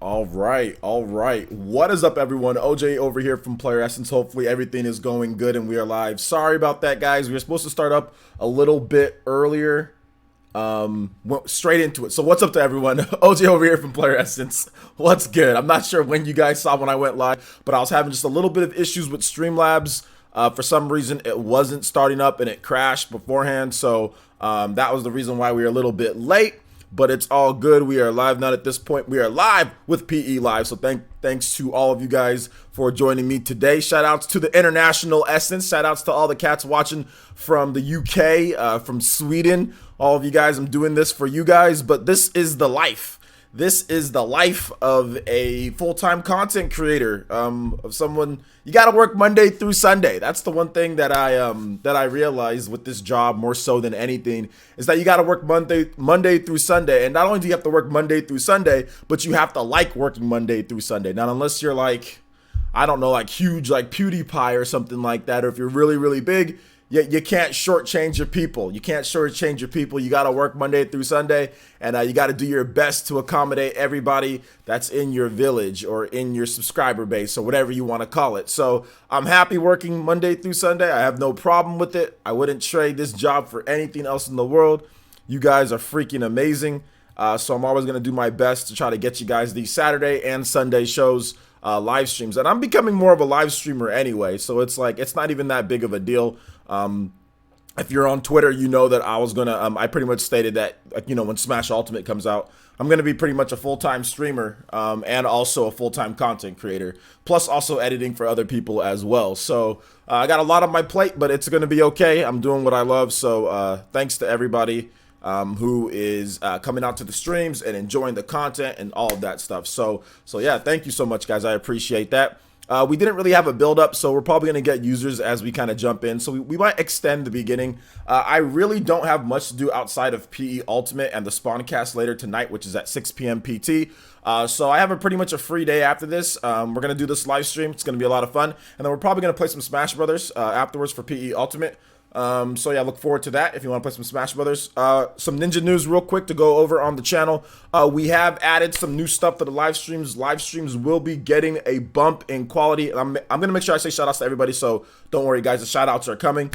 All right, all right. What is up, everyone? OJ over here from Player Essence. Hopefully, everything is going good and we are live. Sorry about that, guys. We were supposed to start up a little bit earlier. Went straight into it. So, what's up to everyone? OJ over here from Player Essence. What's good? I'm not sure when you guys saw when I went live, but I was having just a little bit of issues with Streamlabs. For some reason, it wasn't starting up and it crashed beforehand. So, that was the reason why we were a little bit late. But it's all good. We are live now at this point. We are live with PE Live. So thanks to all of you guys for joining me today. Shout outs to the International Essence. Shout outs to all the cats watching from the UK, from Sweden. All of you guys, I'm doing this for you guys. But this is the life. This is the life of a full-time content creator, of someone. You got to work Monday through Sunday. That's the one thing that I realized with this job more so than anything is that you got to work Monday through Sunday. And not only do you have to work Monday through Sunday, but you have to like working Monday through Sunday. Now, unless you're like, I don't know, like huge, like PewDiePie or something like that, or if you're really, really big, you can't shortchange your people. You can't shortchange your people. You got to work Monday through Sunday, and you got to do your best to accommodate everybody that's in your village or in your subscriber base or whatever you want to call it. So I'm happy working Monday through Sunday. I have no problem with it. I wouldn't trade this job for anything else in the world. You guys are freaking amazing. So I'm always going to do my best to try to get you guys these Saturday and Sunday shows. Live streams, and I'm becoming more of a live streamer anyway, so it's like it's not even that big of a deal. If you're on Twitter, you know that I was gonna I pretty much stated that, like, you know, when Smash Ultimate comes out, I'm gonna be pretty much a full-time streamer, and also a full-time content creator, plus also editing for other people as well. So I got a lot on my plate, but it's gonna be okay. I'm doing what I love, so thanks to everybody who is coming out to the streams and enjoying the content and all of that stuff. So yeah, thank you so much, guys. I appreciate that. We didn't really have a build up, so we're probably going to get users as we kind of jump in. So we might extend the beginning. I really don't have much to do outside of PE Ultimate and the Spawncast later tonight, which is at 6 p.m. PT. So I have a pretty much a free day after this. We're going to do this live stream. It's going to be a lot of fun. And then we're probably going to play some Smash Brothers afterwards for PE Ultimate. So yeah, look forward to that if you want to play some Smash Brothers. Some Ninja news real quick to go over on the channel. We have added some new stuff to the live streams. Live streams will be getting a bump in quality. I'm going to make sure I say shout outs to everybody, so don't worry, guys. The shout outs are coming.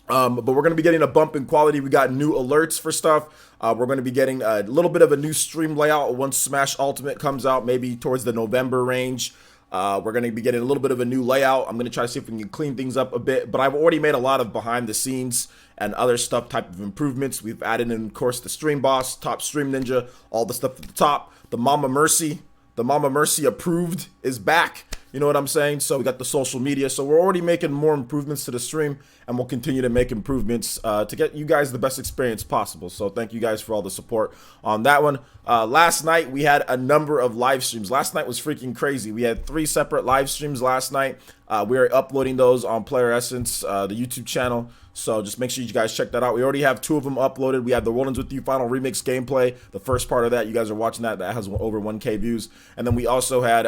But we're going to be getting a bump in quality. We got new alerts for stuff. We're going to be getting a little bit of a new stream layout once Smash Ultimate comes out, maybe towards the November range. We're going to be getting a little bit of a new layout. I'm going to try to see if we can clean things up a bit, but I've already made a lot of behind the scenes and other stuff type of improvements. We've added in, of course, the stream boss, top stream ninja, all the stuff at the top. The Mama Mercy approved is back. You know what I'm saying? So we got the social media. So we're already making more improvements to the stream, and we'll continue to make improvements to get you guys the best experience possible. So thank you guys for all the support on that one. Last night, we had a number of live streams. Last night was freaking crazy. We had 3 separate live streams last night. We are uploading those on Player Essence, the YouTube channel. So just make sure you guys check that out. We already have 2 of them uploaded. We have the Rollins With You Final Remix gameplay. The first part of that, you guys are watching that. That has over 1K views. And then we also had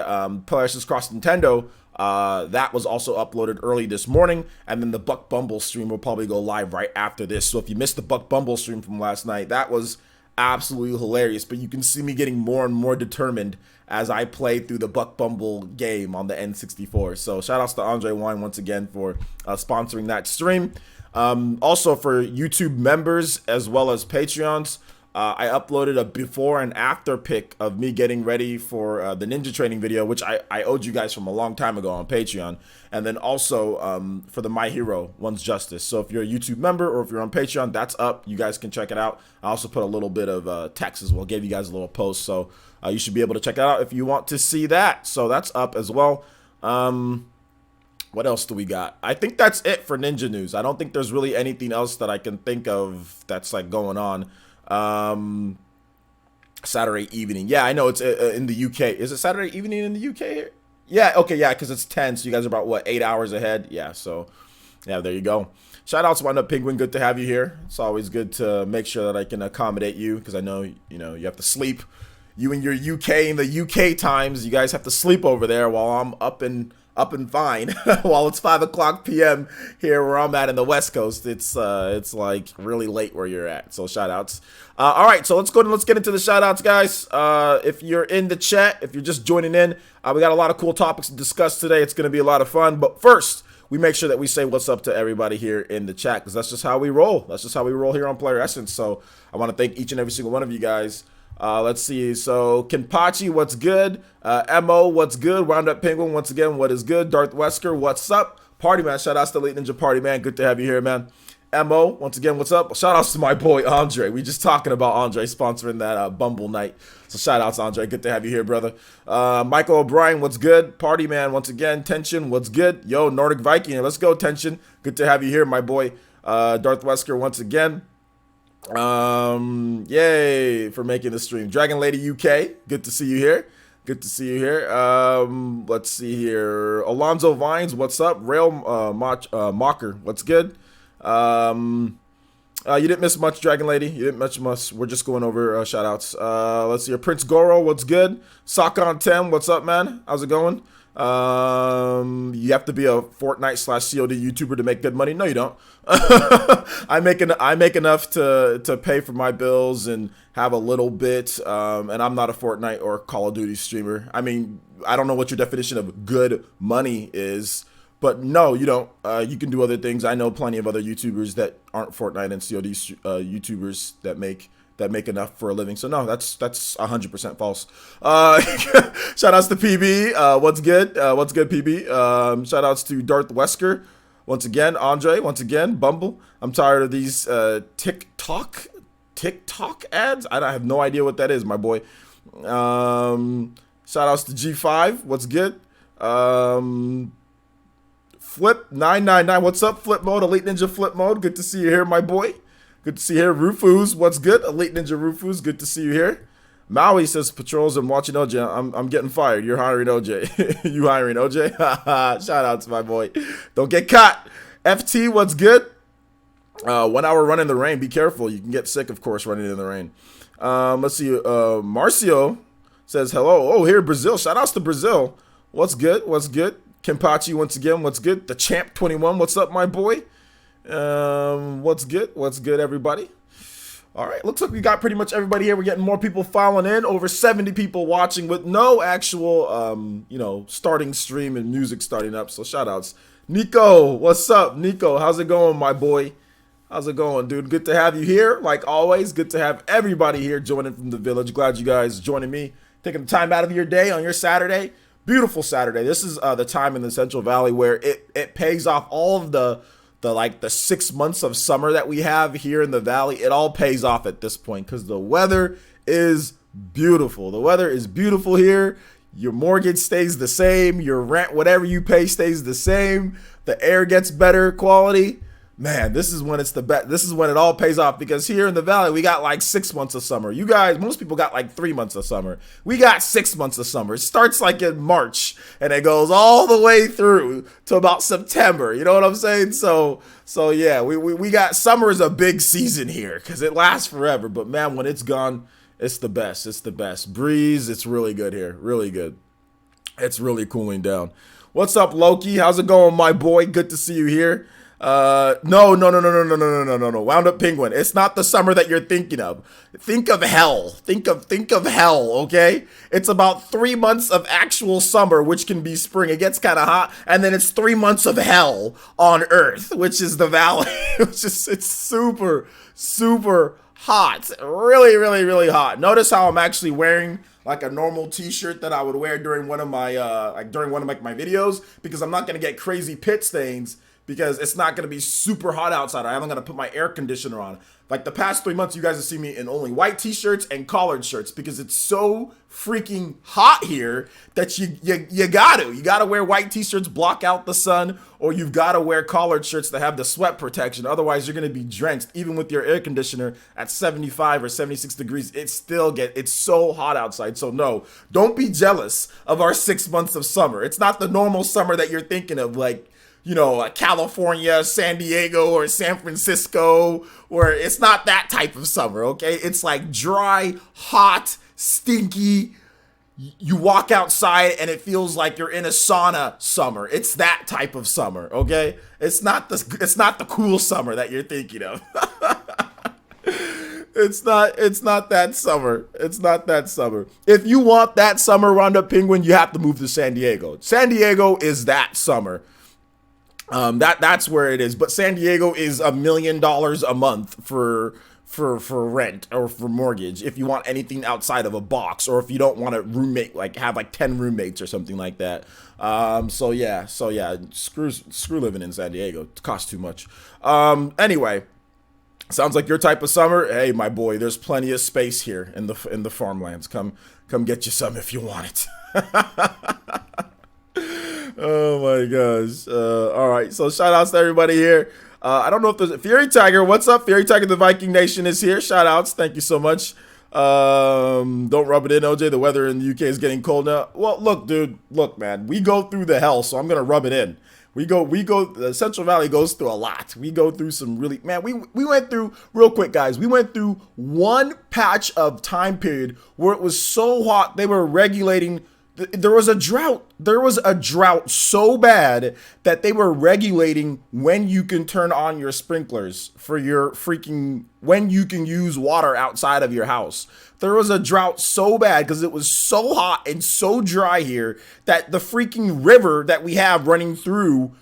Player Essence Cross Nintendo. That was also uploaded early this morning. And then the Buck Bumble stream will probably go live right after this. So if you missed the Buck Bumble stream from last night, that was absolutely hilarious. But you can see me getting more and more determined as I play through the Buck Bumble game on the N64. So shout outs to Andre Wine once again for sponsoring that stream. Also for YouTube members as well as Patreons, I uploaded a before and after pic of me getting ready for the ninja training video, which I owed you guys from a long time ago on Patreon. And then also for the My Hero One's Justice. So if you're a YouTube member or if you're on Patreon, that's up. You guys can check it out. I also put a little bit of text as well. Gave you guys a little post. So you should be able to check that out if you want to see that. So that's up as well. What else do we got? I think that's it for Ninja News. I don't think there's really anything else that I can think of that's like going on. Saturday evening. Yeah, I know it's in the UK. Is it Saturday evening in the UK here? Yeah, okay, yeah, because it's 10, so you guys are about, what, 8 hours ahead? Yeah, so, yeah, there you go. Shout out to Wind Up Penguin. Good to have you here. It's always good to make sure that I can accommodate you, because I know, you know, you have to sleep. You and your UK and the UK times, you guys have to sleep over there while I'm up up and fine while it's 5 o'clock p.m. here where I'm at in the West Coast. It's like really late where you're at. So shout outs. All right, so let's go and let's get into the shout outs, guys. If you're in the chat, if you're just joining in, we got a lot of cool topics to discuss today. It's going to be a lot of fun. But first, we make sure that we say what's up to everybody here in the chat because that's just how we roll. That's just how we roll here on Player Essence. So I want to thank each and every single one of you guys. Let's see. So Kenpachi, what's good? Mo, what's good? Wound Up Penguin, once again, what is good? Darth Wesker, what's up? Party Man, shout outs to Elite Ninja Party Man. Good to have you here, man. Mo, once again, what's up? Shout outs to my boy Andre. We just talking about Andre sponsoring that Bumble night. So shout outs, Andre. Good to have you here, brother. Michael O'Brien, what's good? Party Man, once again. Tension, what's good? Yo, Nordic Viking, let's go, Tension. Good to have you here, my boy. Darth Wesker, once again. Yay for making the stream. Dragon Lady UK, good to see you here. Good to see you here. Let's see here. Alonzo Vines, what's up? Rail Mocker, what's good? You didn't miss much, Dragon Lady. You didn't miss much. We're just going over shout outs. Let's see here. Prince Goro, what's good? Sockon 10, what's up, man? How's it going? You have to be a Fortnite / COD YouTuber to make good money. No, you don't. I make enough to pay for my bills and have a little bit. And I'm not a Fortnite or Call of Duty streamer. I mean, I don't know what your definition of good money is, but no, you don't. You can do other things. I know plenty of other YouTubers that aren't Fortnite and COD YouTubers that make enough for a living. So no, that's 100% false. Shout outs to PB. What's good? What's good, PB? Shout outs to Darth Wesker. Once again, Andre. Once again, Bumble. I'm tired of these TikTok ads. I have no idea what that is, my boy. Shout outs to G5. What's good? Flip 999. What's up, Flip Mode? Elite Ninja Flip Mode. Good to see you here, my boy. Good to see you here. Rufus, what's good? Elite Ninja Rufus, good to see you here. Maui says, patrols, I'm watching OJ. I'm getting fired. You're hiring OJ. You hiring OJ? Shout out to my boy. Don't get caught. FT, what's good? 1 hour run in the rain. Be careful. You can get sick, of course, running in the rain. Let's see. Marcio says, hello. Oh, here, Brazil. Shout outs to Brazil. What's good? What's good? Kenpachi, once again, what's good? The Champ 21, what's up, my boy? What's good? What's good, everybody? All right, looks like we got pretty much everybody here. We're getting more people following in. Over 70 people watching with no actual, starting stream and music starting up. So shout outs. Nico, what's up? Nico, how's it going, my boy? How's it going, dude? Good to have you here. Like always, good to have everybody here joining from the village. Glad you guys joining me, taking the time out of your day on your Saturday. Beautiful Saturday. This is the time in the Central Valley where it pays off all of the 6 months of summer that we have here in the valley. It all pays off at this point because the weather is beautiful. The weather is beautiful here. Your mortgage stays the same. Your rent, whatever you pay, stays the same. The air gets better quality. Man, this is when it's the best. This is when it all pays off because here in the valley, we got like 6 months of summer. You guys, most people got like 3 months of summer. We got 6 months of summer. It starts like in March and it goes all the way through to about September. You know what I'm saying? So yeah, we got summer is a big season here because it lasts forever. But man, when it's gone, it's the best. It's the best. Breeze, it's really good here. Really good. It's really cooling down. What's up, Loki? How's it going, my boy? Good to see you here. No. Wound Up Penguin. It's not the summer that you're thinking of. Think of hell. Think of hell, okay? It's about 3 months of actual summer, which can be spring. It gets kind of hot, and then it's 3 months of hell on Earth, which is the valley. It's super, super hot. Really, really, really hot. Notice how I'm actually wearing like a normal t-shirt that I would wear during one of my my videos because I'm not gonna get crazy pit stains. Because it's not going to be super hot outside. I am going to put my air conditioner on. Like the past 3 months, you guys have seen me in only white t-shirts and collared shirts because it's so freaking hot here that you gotta wear white t-shirts, block out the sun, or you've got to wear collared shirts that have the sweat protection. Otherwise, you're going to be drenched. Even with your air conditioner at 75 or 76 degrees, it's so hot outside. So no, don't be jealous of our 6 months of summer. It's not the normal summer that you're thinking of, like, California, San Diego, or San Francisco, where it's not that type of summer, okay? It's like dry, hot, stinky, you walk outside and it feels like you're in a sauna summer. It's that type of summer, okay? It's not the cool summer that you're thinking of. It's not that summer. It's not that summer. If you want that summer roundup penguin, you have to move to San Diego. San Diego is that summer. That's where it is. But San Diego is $1 million a month for rent or for mortgage if you want anything outside of a box, or if you don't want a roommate, like have like 10 roommates or something like that. So yeah, screw living in San Diego. It costs too much. Anyway, sounds like your type of summer. Hey, my boy, there's plenty of space here in the farmlands. Come get you some if you want it. Oh my gosh. All right. So shout outs to everybody here. I don't know if there's Fury Tiger. What's up? Fury Tiger, the Viking Nation is here. Shout outs. Thank you so much. Don't rub it in, OJ. The weather in the UK is getting cold now. Well, look, dude. Look, man. We go through the hell, so I'm going to rub it in. We go, the Central Valley goes through a lot. We go through some really, man, we went through, real quick, guys, we went through one patch of time period where it was so hot, they were regulating, there was a drought. There was a drought so bad that they were regulating when you can turn on your sprinklers for your freaking, when you can use water outside of your house. There was a drought so bad because it was so hot and so dry here that the freaking river that we have running through,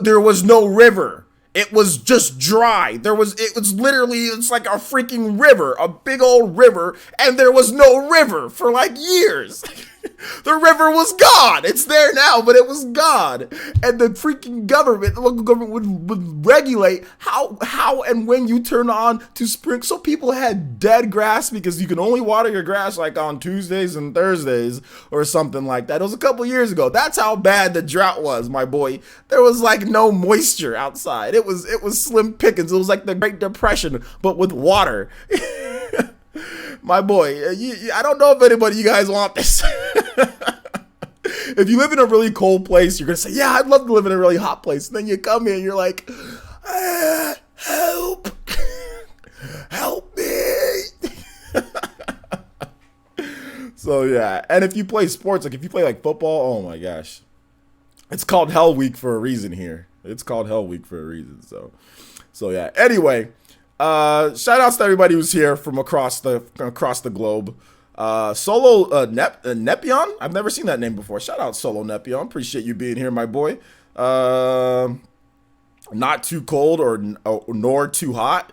there was no river. It was just dry. It was literally, it's like a freaking river, a big old river, and there was no river for like years. The river was gone. It's there now, but it was gone. And the freaking government, the local government would regulate how and when you turn on to sprinkle. So people had dead grass because you can only water your grass like on Tuesdays and Thursdays or something like that. It was a couple years ago. That's how bad the drought was, my boy. There was like no moisture outside. It was slim pickings. It was like the Great Depression, but with water. My boy, I don't know if anybody, you guys want this. If you live in a really cold place, you're going to say, yeah, I'd love to live in a really hot place. And then you come here and you're like, help, help me. So, yeah. And if you play sports, like if you play like football, oh my gosh. It's called Hell Week for a reason here. It's called Hell Week for a reason. So yeah. Anyway. Shout outs to everybody who's here from across the globe. Solo Nepion? I've never seen that name before. Shout out Solo Nepion. Appreciate you being here, my boy. Not too cold nor too hot.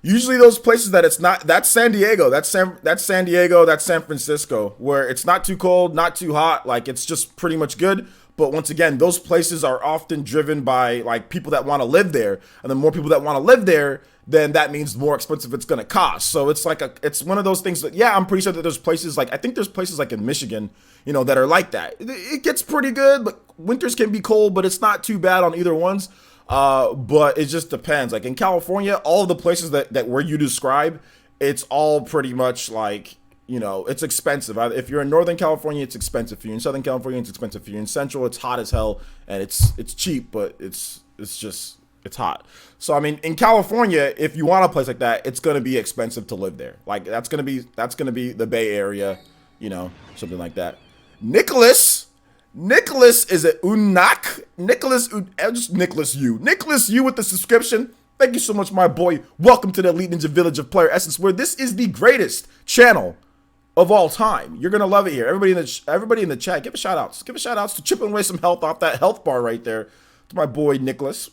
Usually those places that it's not, that's San Diego. That's San Diego, that's San Francisco, where it's not too cold, not too hot, like it's just pretty much good. But once again, those places are often driven by like people that want to live there, and the more people that want to live there, then that means the more expensive it's going to cost. So it's like it's one of those things that, yeah, I'm pretty sure that there's places like, I think there's places like in Michigan, that are like that. It gets pretty good, but winters can be cold, but it's not too bad on either ones. But it just depends. Like in California, all of the places that where you describe, it's all pretty much like, it's expensive. If you're in Northern California, it's expensive. If you're in Southern California, it's expensive. If you're in Central, it's hot as hell, and it's cheap, but it's hot. So I mean, in California, if you want a place like that, it's gonna be expensive to live there. Like that's gonna be the Bay Area, something like that. Nicholas is it Unak? Nicholas U with the subscription. Thank you so much, my boy. Welcome to the Elite Ninja Village of Player Essence, where this is the greatest channel of all time. You're gonna love it here. Everybody in the chat, give a shout outs. Give a shout outs to chipping away some health off that health bar right there. To my boy Nicholas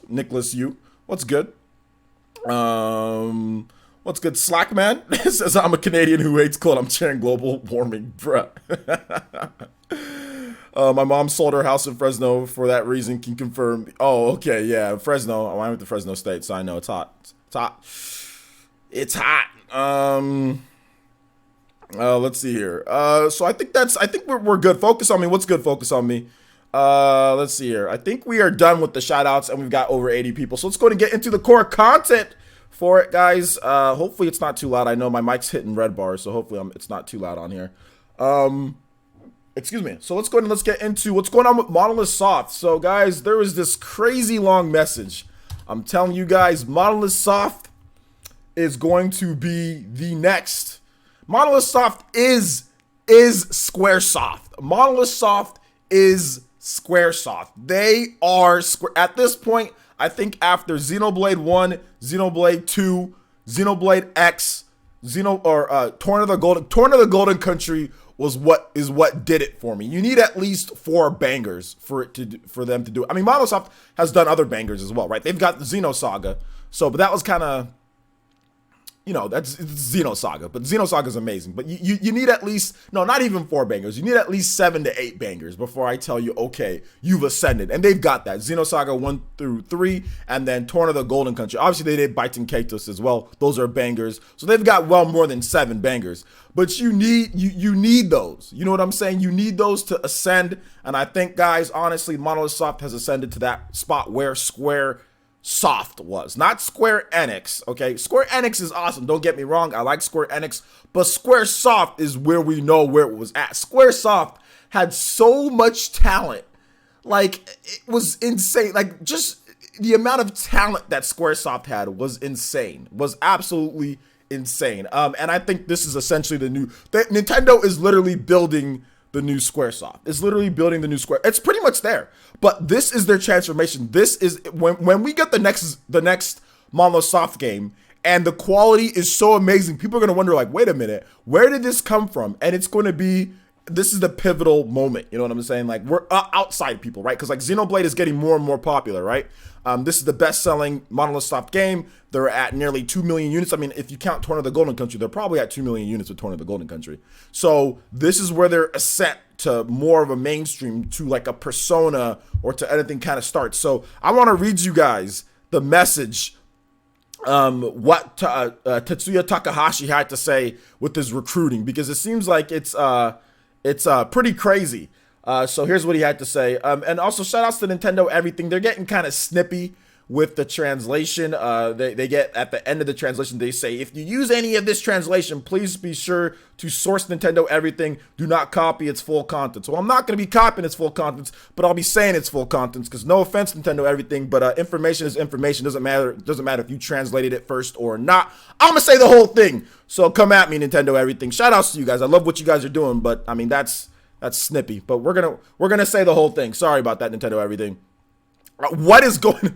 U. What's good? What's good? Slackman says I'm a Canadian who hates cold. I'm cheering global warming, bruh. My mom sold her house in Fresno for that reason. Can confirm. Oh, okay, yeah, Fresno. I went to Fresno State, so I know it's hot. It's hot. It's hot. Let's see here. So I think we're good. Focus on me. What's good? Focus on me. Let's see here. I think we are done with the shout outs, and we've got over 80 people. So let's go and get into the core content for it, guys. Hopefully it's not too loud. I know my mic's hitting red bars, so hopefully it's not too loud on here. Excuse me. So let's go ahead and let's get into what's going on with Monolith Soft. So guys, there was this crazy long message. I'm telling you guys, Monolith Soft is going to be the next. Monolith Soft is is Squaresoft. Monolith Soft is Squaresoft. They are at this point. I think after Xenoblade 1, Xenoblade 2, Xenoblade X, Torn of the Golden Country was what did it for me. You need at least 4 bangers for them to do it. I mean, Monolith Soft has done other bangers as well, right? They've got the Xenosaga. But that was kind of, it's Xenosaga, but Xenosaga is amazing. But you need at least, no, not even 4 bangers. You need at least 7 to 8 bangers before I tell you, okay, you've ascended. And they've got that. Xenosaga 1 through 3, and then Torn of the Golden Country. Obviously, they did Baiten Kaitos as well. Those are bangers. So they've got well more than 7 bangers. But you need those. You know what I'm saying? You need those to ascend. And I think, guys, honestly, Monolith Soft has ascended to that spot where Squaresoft was, not Square Enix. Okay, Square Enix is awesome, don't get me wrong, I like Square Enix, but Squaresoft is where we know where it was at. Squaresoft had so much talent, like, it was insane. Like, just the amount of talent that Squaresoft had was insane, was absolutely insane. And I think this is essentially Nintendo is literally building the new Squaresoft. It's literally building the new Square. It's pretty much there. But this is their transformation. This is when we get the next Monolith Soft game and the quality is so amazing, people are going to wonder, like, wait a minute, where did this come from? And it's going to be, this is the pivotal moment. You know what I'm saying? Like, we're outside people, right? Because like Xenoblade is getting more and more popular, right? This is the best-selling Monolith Soft game. They're at nearly 2 million units. I mean, if you count Torn of the Golden Country, they're probably at 2 million units with Torn of the Golden Country. So this is where their ascent to more of a mainstream, to like a Persona or to anything kind of starts. So I want to read you guys the message, what Tetsuya Takahashi had to say with his recruiting, because it seems like it's pretty crazy. So here's what he had to say. And also shout outs to Nintendo Everything. They're getting kind of snippy with the translation. They get at the end of the translation, they say, if you use any of this translation, please be sure to source Nintendo Everything. Do not copy its full contents. Well, I'm not going to be copying its full contents, but I'll be saying its full contents, because no offense, Nintendo Everything, but information is information. Doesn't matter if you translated it first or not. I'm going to say the whole thing. So come at me, Nintendo Everything. Shout outs to you guys. I love what you guys are doing, but I mean, that's snippy. But we're gonna say the whole thing. Sorry about that, Nintendo Everything. What is going?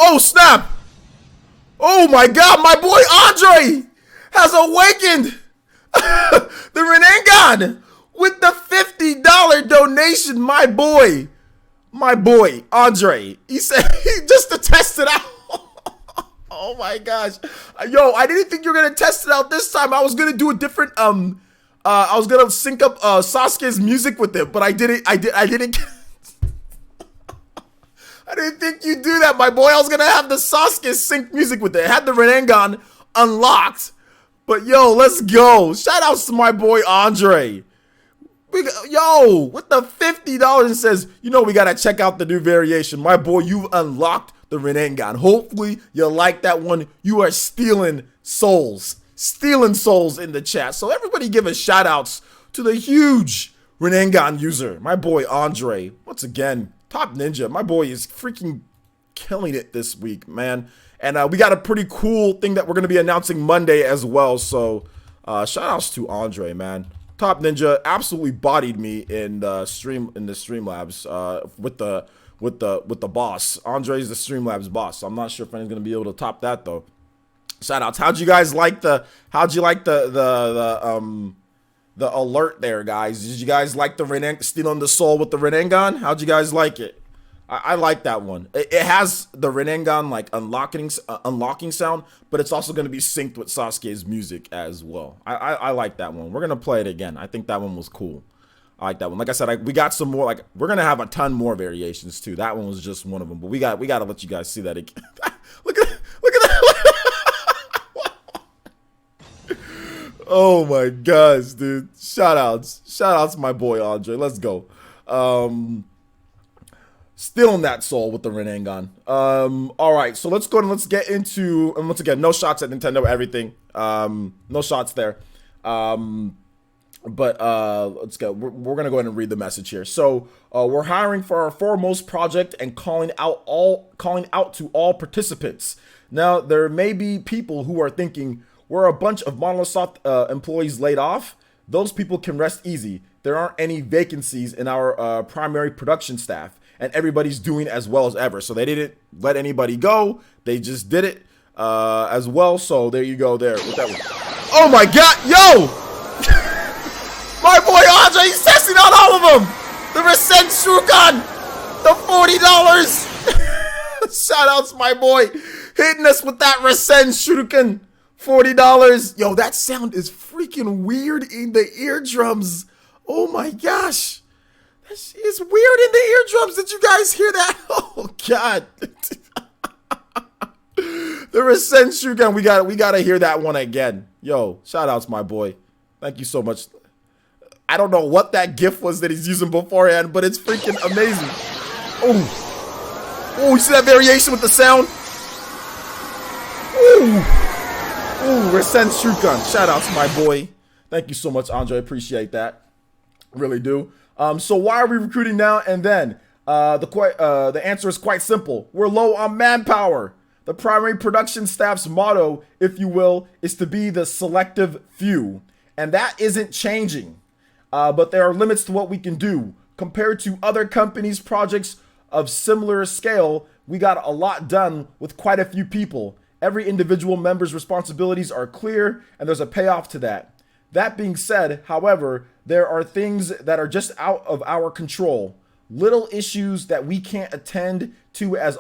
Oh snap! Oh my God, my boy Andre has awakened. The Renengan with the $50 donation. My boy Andre. He said just to test it out. Oh my gosh, yo! I didn't think you were gonna test it out this time. I was gonna do a different I was gonna sync up Sasuke's music with it, but I didn't. I didn't think you'd do that, my boy. I was gonna have the Sasuke sync music with it. It had the Renengan unlocked, but yo, let's go. Shout outs to my boy Andre. Yo, with the $50 says, we gotta check out the new variation. My boy, you've unlocked the Renengan. Hopefully you like that one. You are stealing souls in the chat. So everybody give a shout outs to the huge Renengan user, my boy Andre. Once again, top ninja. My boy is freaking killing it this week, man. And we got a pretty cool thing that we're going to be announcing Monday as well. So shout outs to Andre, man. Top ninja absolutely bodied me in the Streamlabs with the boss. Andre's the Streamlabs boss. So I'm not sure if anyone's going to be able to top that though. Shout outs. How'd you like the alert there, guys? Did you guys like the stealing the soul with the Renengan? How'd you guys like it? I like that one. It has the Renengan like unlocking sound, but it's also going to be synced with Sasuke's music as well. I like that one. We're going to play it again. I think that one was cool. I like that one. Like I said, we got some more. Like, we're going to have a ton more variations too. That one was just one of them, but we got to let you guys see that again. Look at that. Oh my gosh, dude. Shout outs my boy Andre. Let's go. Stealing that soul with the Renengan. All right, so let's go and let's get into, and once again, no shots at Nintendo Everything. No shots there. But let's go. We're gonna go ahead and read the message here. So we're hiring for our foremost project and calling out to all participants. Now there may be people who are thinking, we're a bunch of Monolith Soft employees laid off. those people can rest easy. There aren't any vacancies in our primary production staff, and everybody's doing as well as ever. So they didn't let anybody go. They just did it as well. So there you go there. With that one. Oh my God, yo! My boy Andre, he's testing out all of them. The Resent Shuriken, the $40. Shout outs, my boy, hitting us with that Resent Shuriken, $40. Yo, that sound is freaking weird in the eardrums. Oh my gosh, it's weird in the eardrums. Did you guys hear that? Oh God. The Resent Shuriken, we gotta hear that one again. Yo, shout outs, my boy. Thank you so much. I don't know what that GIF was that he's using beforehand, but it's freaking amazing. Oh, you see that variation with the sound? Ooh, Resent Shuriken. Shout out to my boy. Thank you so much, Andre. Appreciate that. Really do. So why are we recruiting now and then? The answer is quite simple. We're low on manpower. The primary production staff's motto, if you will, is to be the selective few. And that isn't changing. But there are limits to what we can do. Compared to other companies' projects of similar scale, we got a lot done with quite a few people. Every individual member's responsibilities are clear, and there's a payoff to that. That being said, however, there are things that are just out of our control. Little issues that we can't attend to as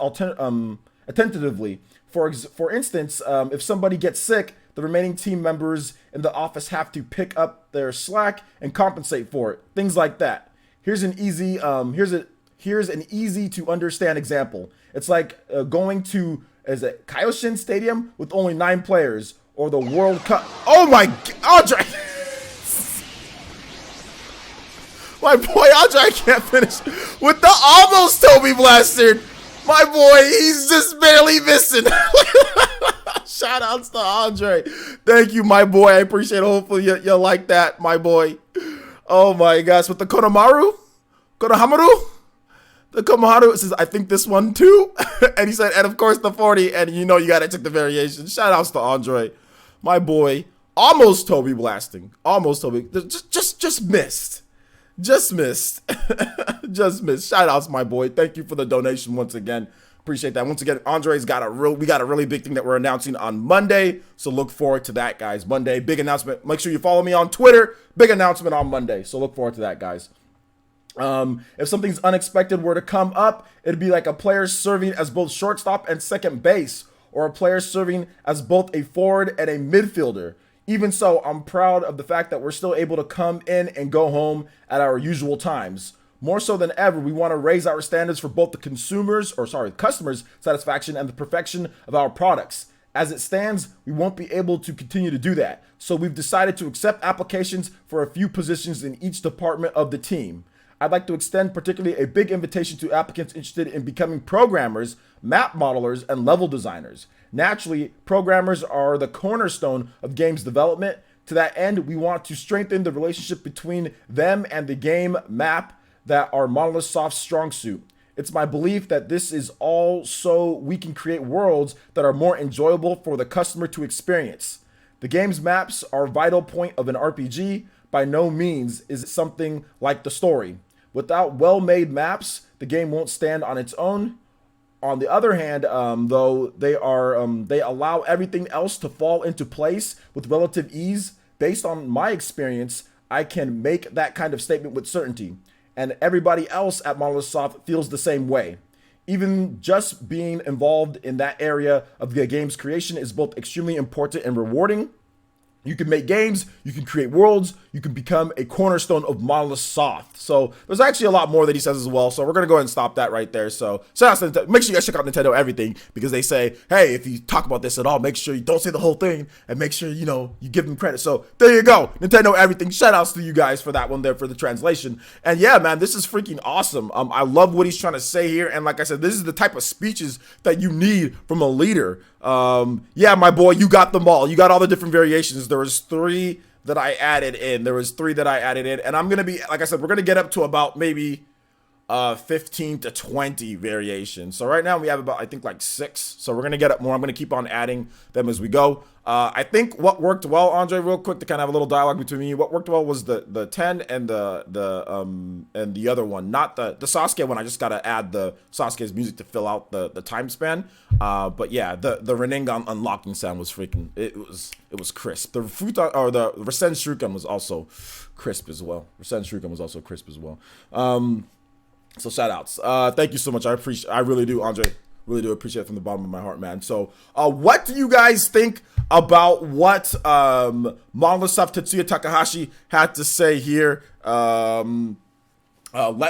attentively. For instance, if somebody gets sick, the remaining team members in the office have to pick up their slack and compensate for it. Things like that. Here's an easy to understand example. It's like going to Kaioshin Stadium with only 9 players, or the World Cup. Oh my God, Andre! My boy Andre, I can't finish with the almost Toby Blaster. My boy, he's just barely missing. Shout outs to Andre. Thank you, my boy. I appreciate it. Hopefully you like that, my boy. Oh my gosh, with the Konohamaru? The Konohamaru says, I think this one too. And he said, and of course the 40. And you know you gotta take the variation. Shout outs to Andre. My boy. Almost Toby blasting. Almost Toby. Just missed. Just missed. Just missed. Shout outs, my boy. Thank you for the donation once again. Appreciate that. Once again, Andre's got we got a really big thing that we're announcing on Monday. So look forward to that, guys. Monday, big announcement. Make sure you follow me on Twitter. Big announcement on Monday. So look forward to that, guys. If something's unexpected were to come up, it'd be like a player serving as both shortstop and second base, or a player serving as both a forward and a midfielder. Even so, I'm proud of the fact that we're still able to come in and go home at our usual times. More so than ever, we want to raise our standards for both the customers' satisfaction and the perfection of our products. As it stands, we won't be able to continue to do that. So we've decided to accept applications for a few positions in each department of the team. I'd like to extend particularly a big invitation to applicants interested in becoming programmers, map modelers, and level designers. Naturally, programmers are the cornerstone of games development. To that end, we want to strengthen the relationship between them and the game map that are Monolith Soft's strong suit. It's my belief that this is all so we can create worlds that are more enjoyable for the customer to experience. The game's maps are a vital point of an RPG. By no means is it something like the story. Without well-made maps, the game won't stand on its own. On the other hand, though, they allow everything else to fall into place with relative ease. Based on my experience, I can make that kind of statement with certainty. And everybody else at Monolith Soft feels the same way. Even just being involved in that area of the game's creation is both extremely important and rewarding. You can make games, you can create worlds, you can become a cornerstone of Monolith Soft. So there's actually a lot more that he says as well. So we're going to go ahead and stop that right there. So shout out to Nintendo. Make sure you guys check out Nintendo Everything, because they say, hey, if you talk about this at all, make sure you don't say the whole thing and make sure, you give them credit. So there you go. Nintendo Everything. Shout outs to you guys for that one there for the translation. And yeah, man, this is freaking awesome. I love what he's trying to say here. And like I said, this is the type of speeches that you need from a leader. Yeah, my boy, you got them all. You got all the different variations. There was 3 that I added in. And I'm going to be, like I said, we're going to get up to about maybe 15 to 20 variations. So right now we have about, I think, like 6. So we're going to get up more. I'm going to keep on adding them as we go. I think what worked well, Andre, real quick, to kind of have a little dialogue between me, what worked well was the 10 and the other one, not the Sasuke one. I just got to add the Sasuke's music to fill out the time span. But yeah, the Rinnegan unlocking sound was freaking, it was crisp. The Futa, or the Rasen Shuriken was also crisp as well. So shout outs. Thank you so much. I really do, Andre. Really do appreciate it from the bottom of my heart, man. So what do you guys think about what Monolith Tetsuya Takahashi had to say here? Let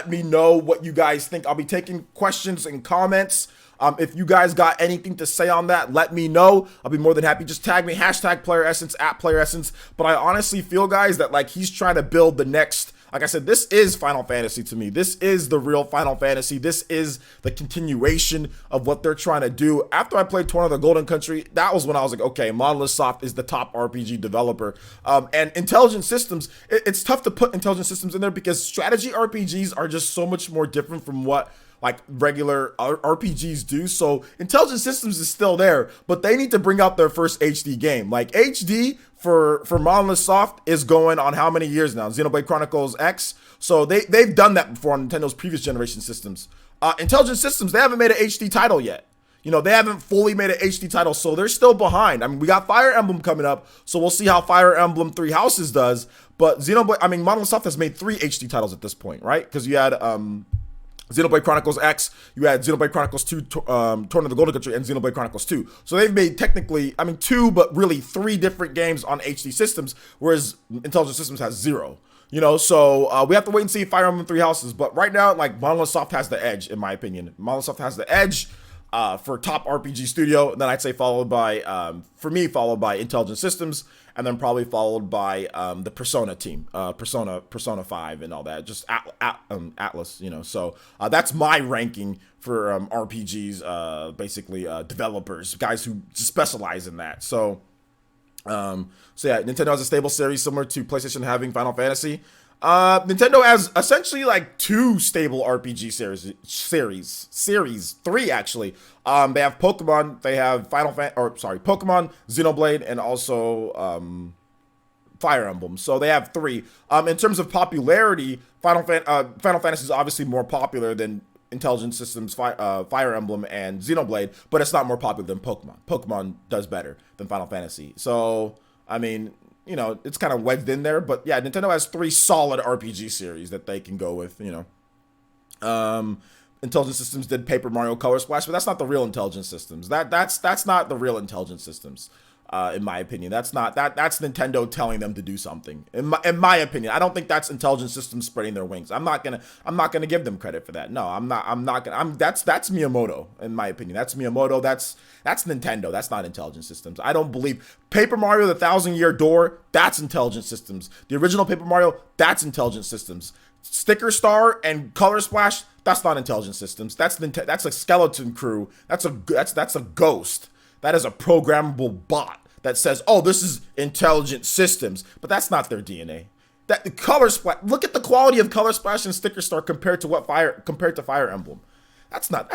me know what you guys think. I'll be taking questions and comments. If you guys got anything to say on that, let me know. I'll be more than happy. Just tag me, #PlayerEssence, @PlayerEssence. But I honestly feel, guys, that like he's trying to build the next. Like I said, this is Final Fantasy to me. This is the real Final Fantasy. This is the continuation of what they're trying to do. After I played Torn of the Golden Country, that was when I was like, okay, Monolith Soft is the top RPG developer. And Intelligent Systems, it's tough to put Intelligent Systems in there because strategy RPGs are just so much more different from what like regular RPGs do. So Intelligent Systems is still there, but they need to bring out their first HD game. Like HD for Monolith Soft is going on how many years now? Xenoblade Chronicles X. So they've done that before on Nintendo's previous generation systems. Intelligent Systems, they haven't made an HD title yet. You know, they haven't fully made an HD title, so they're still behind. I mean, we got Fire Emblem coming up, so we'll see how Fire Emblem Three Houses does. But Monolith Soft has made 3 HD titles at this point, right? Because you had Xenoblade Chronicles X, you had Xenoblade Chronicles 2, Torn of the Golden Country, and Xenoblade Chronicles 2. So they've made technically, 2, but really 3 different games on HD systems, whereas Intelligent Systems has 0. You know, so we have to wait and see Fire Emblem Three Houses. But right now, like, Monolith Soft has the edge, in my opinion. Monolith Soft has the edge for top RPG studio. And then I'd say followed by, for me, followed by Intelligent Systems. And then probably followed by the Persona team, Persona 5 and all that, just Atlas, you know. So that's my ranking for RPGs, basically developers, guys who specialize in that. So yeah, Nintendo has a stable series similar to PlayStation having Final Fantasy. Nintendo has essentially like 2 stable RPG series, 3 actually. They have Pokemon, they have Pokemon, Xenoblade, and also Fire Emblem. So they have 3. In terms of popularity, Final Fantasy is obviously more popular than Intelligent Systems, Fire Emblem, and Xenoblade, but it's not more popular than Pokemon. Pokemon does better than Final Fantasy. So, I mean, you know, it's kind of wedged in there, but yeah, Nintendo has 3 solid RPG series that they can go with, you know. Intelligent Systems did Paper Mario Color Splash, but that's not the real Intelligent Systems. That's not the real Intelligent Systems, in my opinion. That's Nintendo telling them to do something. In my opinion, I don't think that's Intelligent Systems spreading their wings. I'm not gonna give them credit for that. No, I'm not gonna. That's Miyamoto, in my opinion. That's Miyamoto. That's Nintendo. That's not Intelligent Systems. I don't believe Paper Mario: The Thousand-Year Door. That's Intelligent Systems. The original Paper Mario. That's Intelligent Systems. Sticker Star and Color Splash. That's not Intelligent Systems. That's a skeleton crew. That's a ghost. That is a programmable bot that says, "Oh, this is Intelligent Systems," but that's not their DNA. That the Color Splash. Look at the quality of Color Splash and Sticker Star compared to Fire Emblem. That's not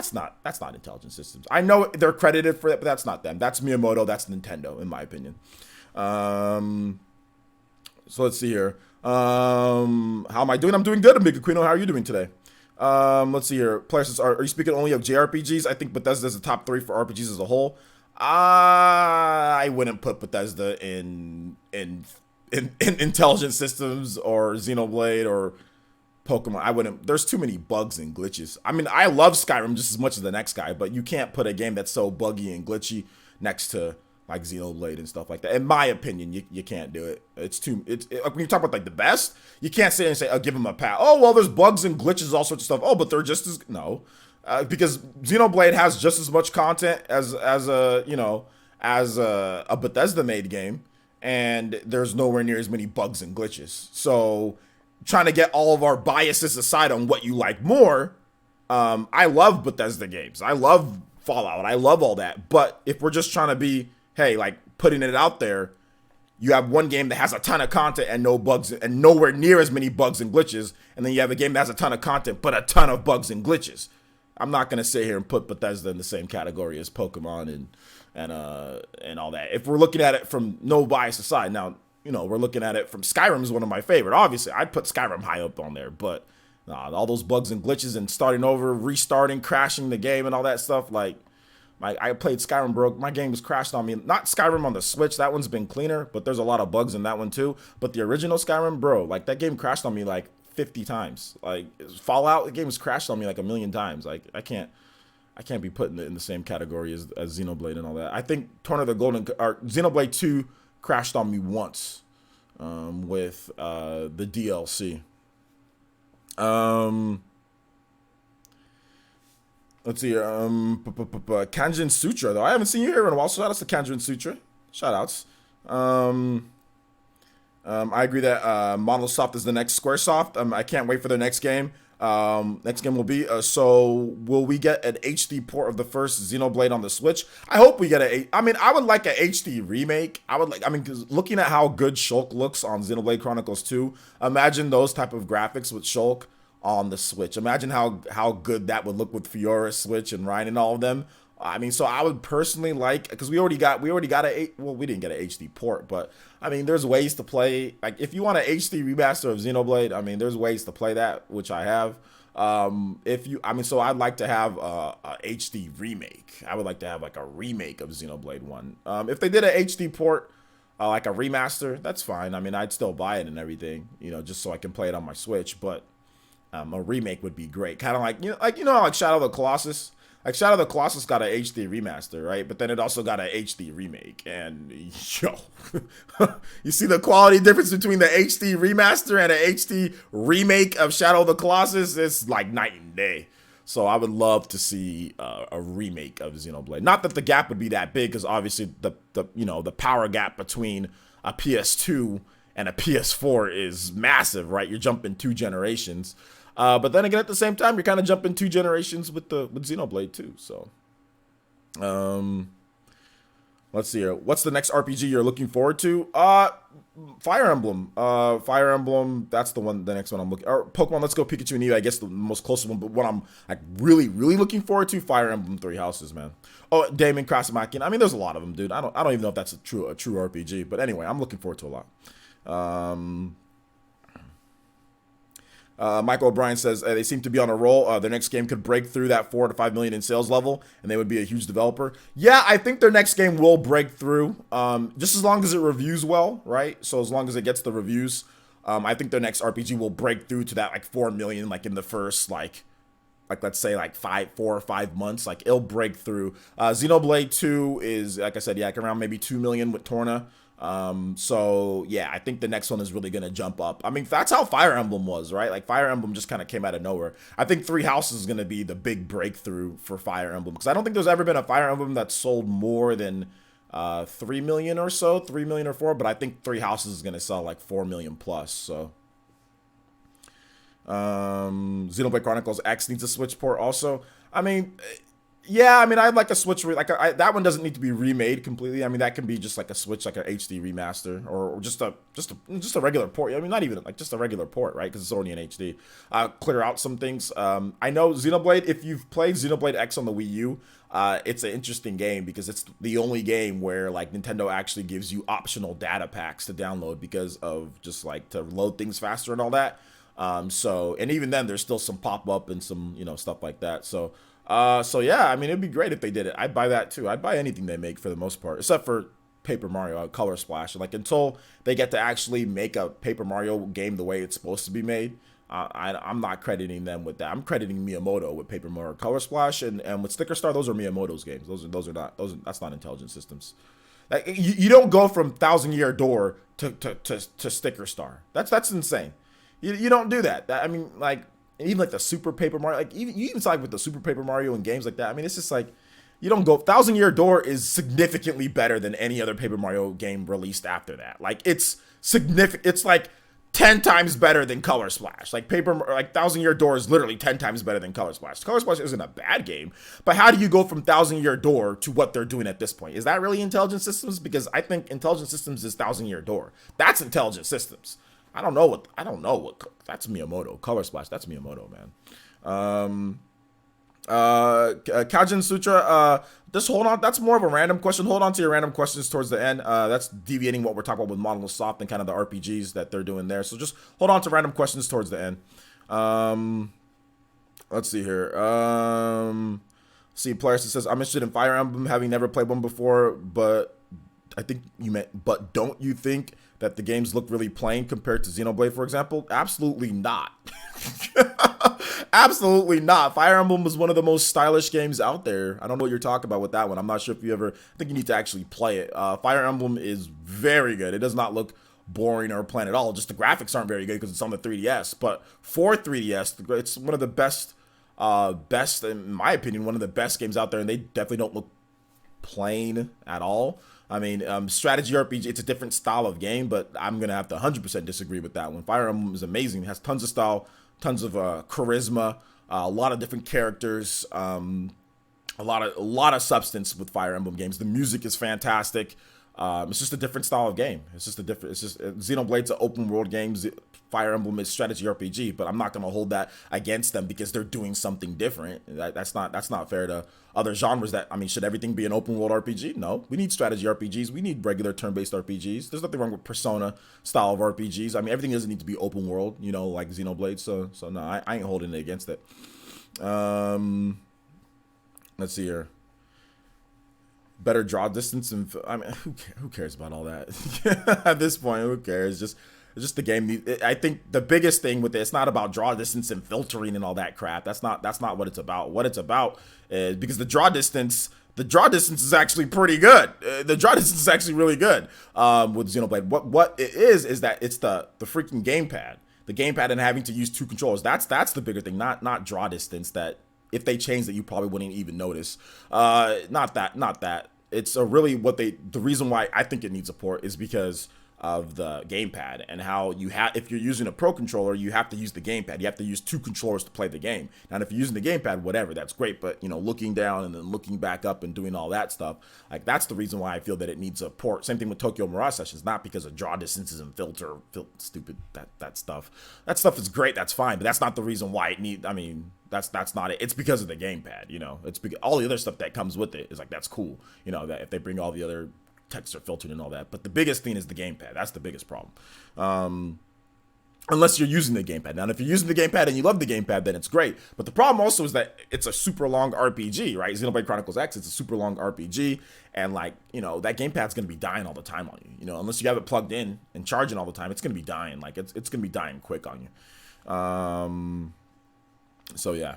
Intelligent Systems. I know they're credited for it, but that's not them. That's Miyamoto. That's Nintendo, in my opinion. So let's see here. How am I doing? I'm doing good, Amiga Quino. How are you doing today? Let's see here. Players, are you speaking only of JRPGs? I think Bethesda's the top 3 for RPGs as a whole. I wouldn't put Bethesda in Intelligent Systems or Xenoblade or Pokemon. I wouldn't. There's too many bugs and glitches. I mean, I love Skyrim just as much as the next guy, but you can't put a game that's so buggy and glitchy next to like Xenoblade and stuff like that. In my opinion, you can't do it. When you talk about like the best, you can't sit and say, "I'll give them a pat." Oh well, there's bugs and glitches, all sorts of stuff. Oh, but they're just as because Xenoblade has just as much content as a Bethesda made game, and there's nowhere near as many bugs and glitches. So, trying to get all of our biases aside on what you like more, I love Bethesda games. I love Fallout. I love all that. But if we're just trying to be, hey, like putting it out there, you have one game that has a ton of content and no bugs and nowhere near as many bugs and glitches, and then you have a game that has a ton of content but a ton of bugs and glitches. I'm not gonna sit here and put Bethesda in the same category as Pokemon and all that. If we're looking at it from no bias aside, now we're looking at it from Skyrim is one of my favorite. Obviously, I'd put Skyrim high up on there, but all those bugs and glitches and starting over, restarting, crashing the game and all that stuff, like. I played Skyrim, bro. My game was crashed on me. Not Skyrim on the Switch. That one's been cleaner, but there's a lot of bugs in that one too. But the original Skyrim, bro, like that game crashed on me like 50 times. Like Fallout, the game was crashed on me like a million times. Like I can't be put in the same category as Xenoblade and all that. I think Xenoblade 2 crashed on me once with the DLC. Let's see here. Kanjin Sutra, though. I haven't seen you here in a while, so shout outs to Kanjin Sutra. Shout outs. I agree that Monolith is the next Squaresoft. I can't wait for their next game. Next game will be, so will we get an HD port of the first Xenoblade on the Switch? I hope we get I would like an HD remake. Because looking at how good Shulk looks on Xenoblade Chronicles 2, imagine those type of graphics with Shulk on the Switch. Imagine how good that would look with Fiora, Switch, and Ryan and all of them. So I would personally like, because we already got we didn't get an HD port, but there's ways to play. Like if you want an HD remaster of Xenoblade, there's ways to play that, which I have. So I'd like to have a HD remake. I would like to have like a remake of Xenoblade 1. If they did an HD port, like a remaster, that's fine. I'd still buy it and everything, just so I can play it on my Switch, but a remake would be great. Kind of like Shadow of the Colossus. Like Shadow of the Colossus got an HD remaster, right? But then it also got an HD remake. And yo, you see the quality difference between the HD remaster and an HD remake of Shadow of the Colossus? It's like night and day. So I would love to see a remake of Xenoblade. Not that the gap would be that big, because obviously the power gap between a PS2 and a PS4 is massive, right? You're jumping 2 generations. But then again, at the same time, you're kind of jumping 2 generations with Xenoblade too. So, let's see here. What's the next RPG you're looking forward to? Fire Emblem. Fire Emblem. That's the next one I'm looking. Or Pokemon Let's Go Pikachu and Eevee. I guess the most closest one. But what I'm like really, really looking forward to, Fire Emblem Three Houses, man. Oh, Damon Krasamaki. There's a lot of them, dude. I don't even know if that's a true RPG. But anyway, I'm looking forward to a lot. Michael O'Brien says they seem to be on a roll. Their next game could break through that 4 to 5 million in sales level, and they would be a huge developer. Yeah, I think their next game will break through, just as long as it reviews well, right? So as long as it gets the reviews, I think their next RPG will break through to that like 4 million, like in the first like let's say like 4 or 5 months. Like it'll break through. Xenoblade 2 is, like I said, yeah, like around maybe 2 million with Torna. So yeah, I think the next one is really gonna jump up. That's how Fire Emblem was, right? Like Fire Emblem just kind of came out of nowhere. I think Three Houses is gonna be the big breakthrough for Fire Emblem, because I don't think there's ever been a Fire Emblem that sold more than 3 million or so, 3 million or 4. But I think Three Houses is gonna sell like 4 million plus. So Xenoblade Chronicles X needs a Switch port also. Yeah, I'd like a Switch. That one doesn't need to be remade completely. That can be just like a Switch, like an HD remaster, or just a regular port. Not even like just a regular port, right? Because it's already in HD. Clear out some things. I know Xenoblade. If you've played Xenoblade X on the Wii U, it's an interesting game because it's the only game where like Nintendo actually gives you optional data packs to download because of just like to load things faster and all that. And even then, there's still some pop up and some stuff like that. So yeah, it'd be great if they did it. I'd buy that too. I'd buy anything they make for the most part, except for Paper Mario Color Splash. Like until they get to actually make a Paper Mario game the way it's supposed to be made, I'm not crediting them with that. I'm crediting Miyamoto with Paper Mario Color Splash and with Sticker Star. Those are Miyamoto's games. That's not Intelligent Systems. Like you don't go from Thousand Year Door to Sticker Star. That's insane. You don't do that. Even like the Super Paper Mario, like you even saw like with the Super Paper Mario and games like that. It's just like you don't go. Thousand Year Door is significantly better than any other Paper Mario game released after that. Like it's significant. It's like 10 times better than Color Splash. Like Thousand Year Door is literally 10 times better than Color Splash. Color Splash isn't a bad game, but how do you go from Thousand Year Door to what they're doing at this point? Is that really Intelligent Systems? Because I think Intelligent Systems is Thousand Year Door. That's Intelligent Systems. I don't know what that's Miyamoto. Color Splash, that's Miyamoto, man. Kajin Sutra, just hold on. That's more of a random question. Hold on to your random questions towards the end. That's deviating what we're talking about with Monolith Soft and kind of the RPGs that they're doing there. So just hold on to random questions towards the end. Let's see here. Players says, I'm interested in Fire Emblem, having never played one before, but I think you meant, but don't you think that the games look really plain compared to Xenoblade, for example? Absolutely not. Absolutely not. Fire Emblem was one of the most stylish games out there. I don't know what you're talking about with that one. I'm not sure if you ever, I think you need to actually play it. Fire Emblem is very good. It does not look boring or plain at all. Just the graphics aren't very good because it's on the 3DS. But for 3DS, it's one of the best, in my opinion, one of the best games out there. And they definitely don't look plain at all. I mean, strategy RPG, it's a different style of game, but I'm going to have to 100% disagree with that one. Fire Emblem is amazing. It has tons of style, tons of charisma, a lot of different characters, a lot of substance with Fire Emblem games. The music is fantastic. It's just a different style of game. Xenoblade's an open world game. Fire Emblem is strategy RPG, but I'm not going to hold that against them because they're doing something different. That's not fair to other genres. Should everything be an open world RPG? No, we need strategy RPGs. We need regular turn-based RPGs. There's nothing wrong with Persona style of RPGs. I mean, everything doesn't need to be open world, like Xenoblade. So no, I ain't holding it against it. Let's see here. Better draw distance, and who cares about all that? At this point, who cares? It's just the game. I think the biggest thing with it, it's not about draw distance and filtering and all that crap. That's not what it's about. What it's about is, because the draw distance is actually pretty good. The draw distance is actually really good with Xenoblade. What it is that it's the freaking gamepad. The gamepad and having to use two controllers. That's the bigger thing. Not draw distance. That if they change that, you probably wouldn't even notice. Not that. It's the reason why I think it needs support is because of the gamepad and how if you're using a pro controller, you have to use the gamepad. You have to use two controllers to play the game. Now, if you're using the gamepad, whatever, that's great. But looking down and then looking back up and doing all that stuff, like that's the reason why I feel that it needs support. Same thing with Tokyo Mirage Sessions, not because of draw distances and filter stupid that stuff. That stuff is great. That's fine, but that's not the reason why it needs. I mean, that's not it. It's because of the gamepad. It's because all the other stuff that comes with it is like that's cool. That if they bring all the other text are filtered and all that, but the biggest thing is the gamepad. That's the biggest problem. Unless you're using the gamepad. Now, if you're using the gamepad and you love the gamepad, then it's great. But the problem also is that it's a super long RPG, right? Xenoblade Chronicles X, it's a super long RPG, and that gamepad's gonna be dying all the time on you. Unless you have it plugged in and charging all the time, it's gonna be dying. Like it's gonna be dying quick on you. So yeah.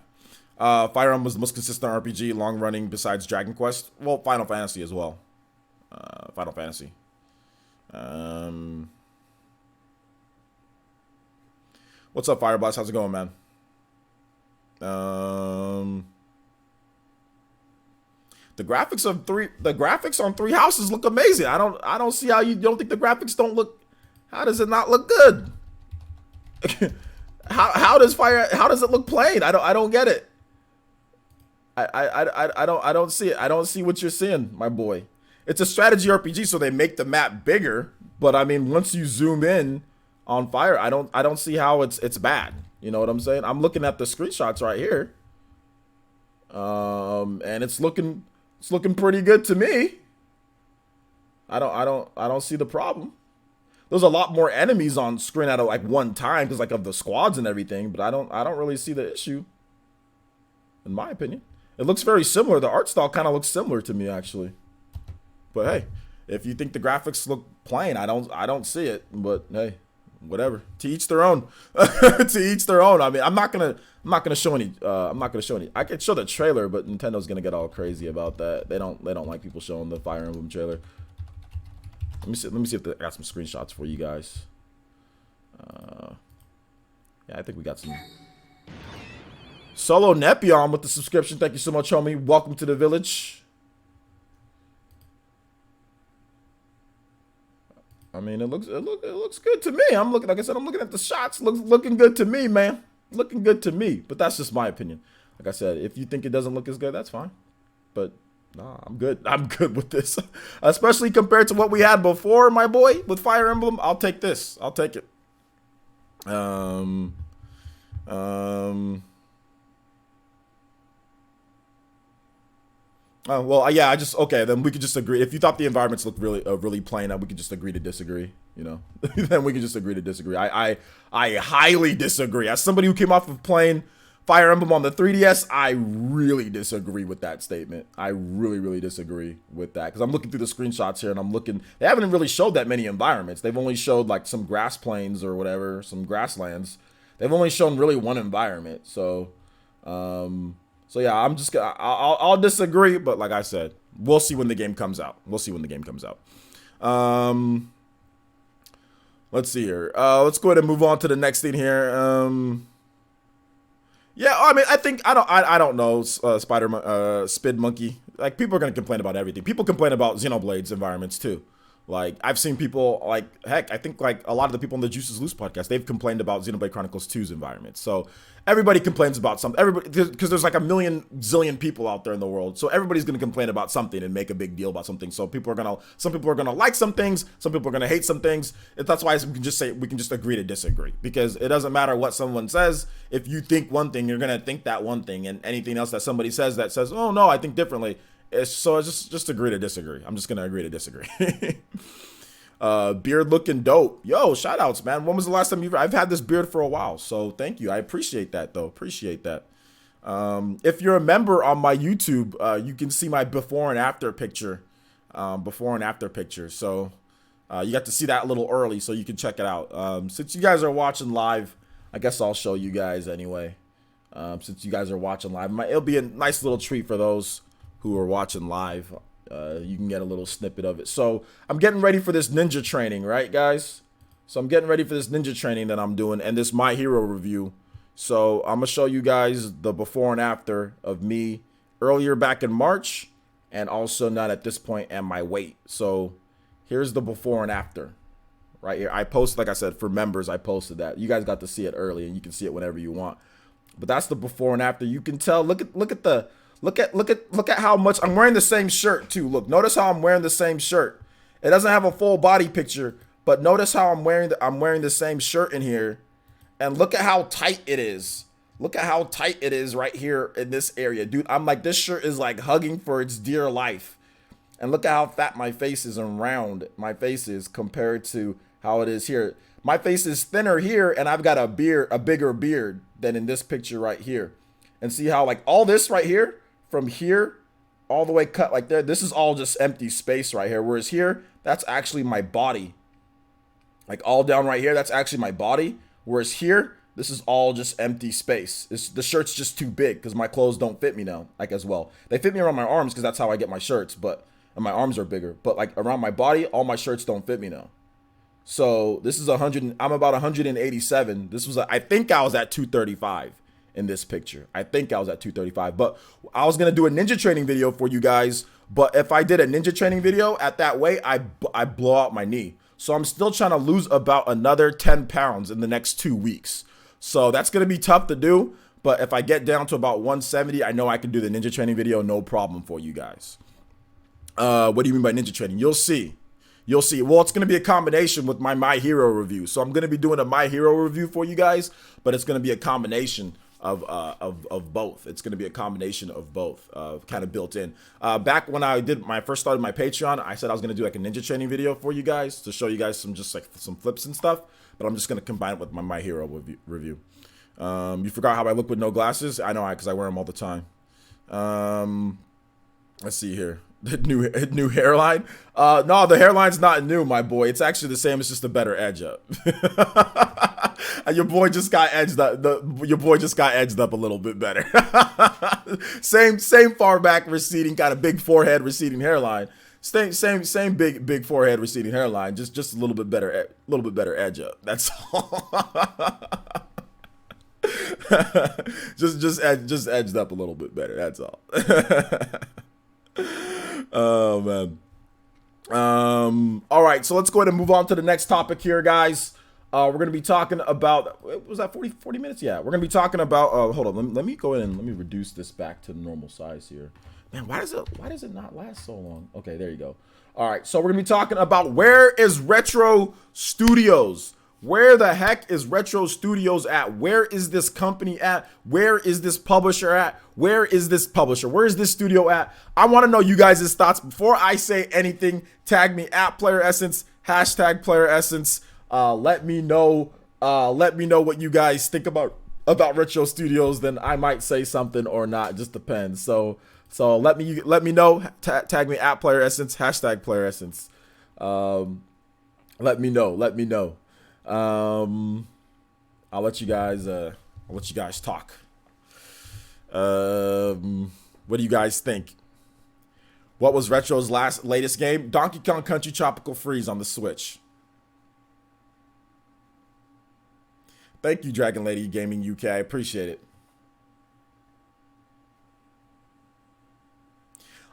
Fire Emblem was the most consistent RPG, long running besides Dragon Quest. Well, Final Fantasy as well. Final Fantasy. What's up, Fireblast? How's it going, man? The graphics on Three Houses look amazing. I don't see how you don't think the graphics don't look. How does it not look good? how does it look plain? I don't get it. I don't see it. I don't see what you're seeing, my boy. It's a strategy RPG, so they make the map bigger. But I mean, once you zoom in on Fire, I don't see how it's bad. You know what I'm saying? I'm looking at the screenshots right here, and it's looking pretty good to me. I don't see the problem. There's a lot more enemies on screen at one time because of the squads and everything, but I don't really see the issue. In my opinion, it looks very similar. The art style kind of looks similar to me actually. But hey, if you think the graphics look plain, I don't see it. But hey, whatever. To each their own. To each their own. I mean, I'm not gonna show any. I could show the trailer, but Nintendo's gonna get all crazy about that. They don't like people showing the Fire Emblem trailer. Let me see if they got some screenshots for you guys. Yeah, I think we got some. Solo Nepion with the subscription. Thank you so much, homie. Welcome to the village. I mean, it looks good to me. I'm looking, like I said, I'm looking at the shots. Looking good to me, man. Looking good to me. But that's just my opinion. Like I said, if you think it doesn't look as good, that's fine. But nah, I'm good. I'm good with this, especially compared to what we had before, my boy, with Fire Emblem. I'll take this. I'll take it. Um, um. Oh, well, yeah, okay, then we could just agree. If you thought the environments looked really plain, we could just agree to disagree, you know? Then we could just agree to disagree. I highly disagree. As somebody who came off of playing Fire Emblem on the 3DS, I really disagree with that statement. I really disagree with that. Because I'm looking through the screenshots here, and I'm looking, they haven't really showed that many environments. They've only showed, like, some grass plains or whatever, some grasslands. They've only shown really one environment, so, so yeah, I'm just gonna I'll disagree, but like I said, we'll see when the game comes out. We'll see when the game comes out. Let's see here. Let's go ahead and move on to the next thing here. Yeah, I mean, I don't know, Spid Monkey. Like, people are gonna complain about everything. People complain about Xenoblade's environments too. Like, I've seen people, like, heck, I think, like, a lot of the people on the Juices Loose podcast, they've complained about Xenoblade Chronicles 2's environment. So, everybody complains about something. Everybody, because there's like a million zillion people out there in the world. So, everybody's going to complain about something and make a big deal about something. So, some people are going to like some things. Some people are going to hate some things. That's why we can just agree to disagree. Because it doesn't matter what someone says. If you think one thing, you're going to think that one thing. And anything else that somebody says, oh, no, I think differently. So just agree to disagree. I'm just gonna agree to disagree. Beard looking dope. Yo, shout outs, man. When was the last time I've had this beard for a while, so thank you. I appreciate that though. Appreciate that. If you're a member on my YouTube, you can see my before and after picture. So you got to see that a little early, so you can check it out. Since you guys are watching live, I guess I'll show you guys anyway. Since you guys are watching live, it'll be a nice little treat for those who are watching live. You can get a little snippet of it. So I'm getting ready for this ninja training, right, guys? So I'm getting ready for this ninja training that I'm doing and this My Hero review. So I'm gonna show you guys the before and after of me earlier back in March, and also not at this point, and my weight. So here's the before and after right here. I posted, like I said, for members, I posted that. You guys got to see it early, and you can see it whenever you want. But that's the before and after. You can tell. Look at how much I'm wearing the same shirt too. Look, notice how I'm wearing the same shirt. It doesn't have a full body picture, but notice how I'm wearing the same shirt in here. And look at how tight it is. Look at how tight it is right here in this area. Dude, I'm like, this shirt is like hugging for its dear life. And look at how fat my face is and round my face is compared to how it is here. My face is thinner here, and I've got a bigger beard than in this picture right here. And see how, like, all this right here, from here all the way cut like there, this is all just empty space right here. Whereas here, that's actually my body. Like, all down right here, that's actually my body. Whereas here, this is all just empty space. The shirt's just too big because my clothes don't fit me now, like, as well. They fit me around my arms because that's how I get my shirts, and my arms are bigger. But, like, around my body, all my shirts don't fit me now. So this is 100. I'm about 187. This was, I think I was at 235 in this picture. I think I was at 235. But I was gonna do a ninja training video for you guys. But if I did a ninja training video at that weight, I blow out my knee. So I'm still trying to lose about another 10 pounds in the next 2 weeks. So that's gonna be tough to do. But if I get down to about 170, I know I can do the ninja training video, no problem for you guys. What do you mean by ninja training? You'll see. You'll see. Well, it's going to be a combination with my Hero review. So I'm going to be doing a My Hero review for you guys, but it's going to be a combination of both. It's going to be a combination of both, kind of built in. Back when I first started my Patreon, I said I was going to do like a ninja training video for you guys to show you guys some flips and stuff, but I'm just going to combine it with my Hero review. You forgot how I look with no glasses? I know, because I wear them all the time. Let's see here. The new hairline? No, the hairline's not new, my boy. It's actually the same. It's just a better edge up. And your boy just got edged up. Your boy just got edged up a little bit better. same far back receding, kind of big forehead receding hairline. Same big forehead receding hairline. Just a little bit better edge up. That's all. just edged up a little bit better. That's all. Oh man. All right, so let's go ahead and move on to the next topic here, guys. We're going to be talking about, was that 40 minutes? Yeah, we're going to be talking about, hold on, let me go ahead and let me reduce this back to normal size here. Man, why does it not last so long? Okay, there you go. All right, so we're going to be talking about where is Retro Studios? Where the heck is Retro Studios at? Where is this company at? Where is this publisher at? Where is this publisher? Where is this studio at? I want to know you guys' thoughts. Before I say anything, tag me at Player Essence, hashtag Player Essence. Let me know what you guys think about Retro Studios. Then I might say something or not. Just depends. So let me know. Tag me at Player Essence, hashtag Player Essence. Let me know. I'll let you guys talk. What do you guys think? What was Retro's latest game? Donkey Kong Country Tropical Freeze on the Switch. Thank you, Dragon Lady Gaming UK. I appreciate it.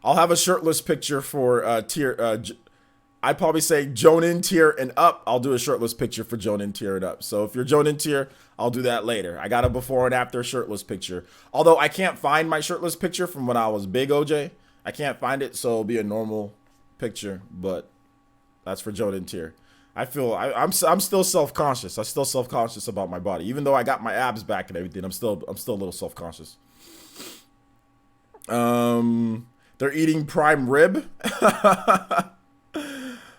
I'll have a shirtless picture for tier. I'd probably say Jonin tier and up. I'll do a shirtless picture for Jonin tier and up. So if you're Jonin tier, I'll do that later. I got a before and after shirtless picture. Although I can't find my shirtless picture from when I was big, OJ. I can't find it, so it'll be a normal picture. But that's for Jonin tier. I'm still self-conscious. I'm still self-conscious about my body, even though I got my abs back and everything. I'm still a little self-conscious. They're eating prime rib.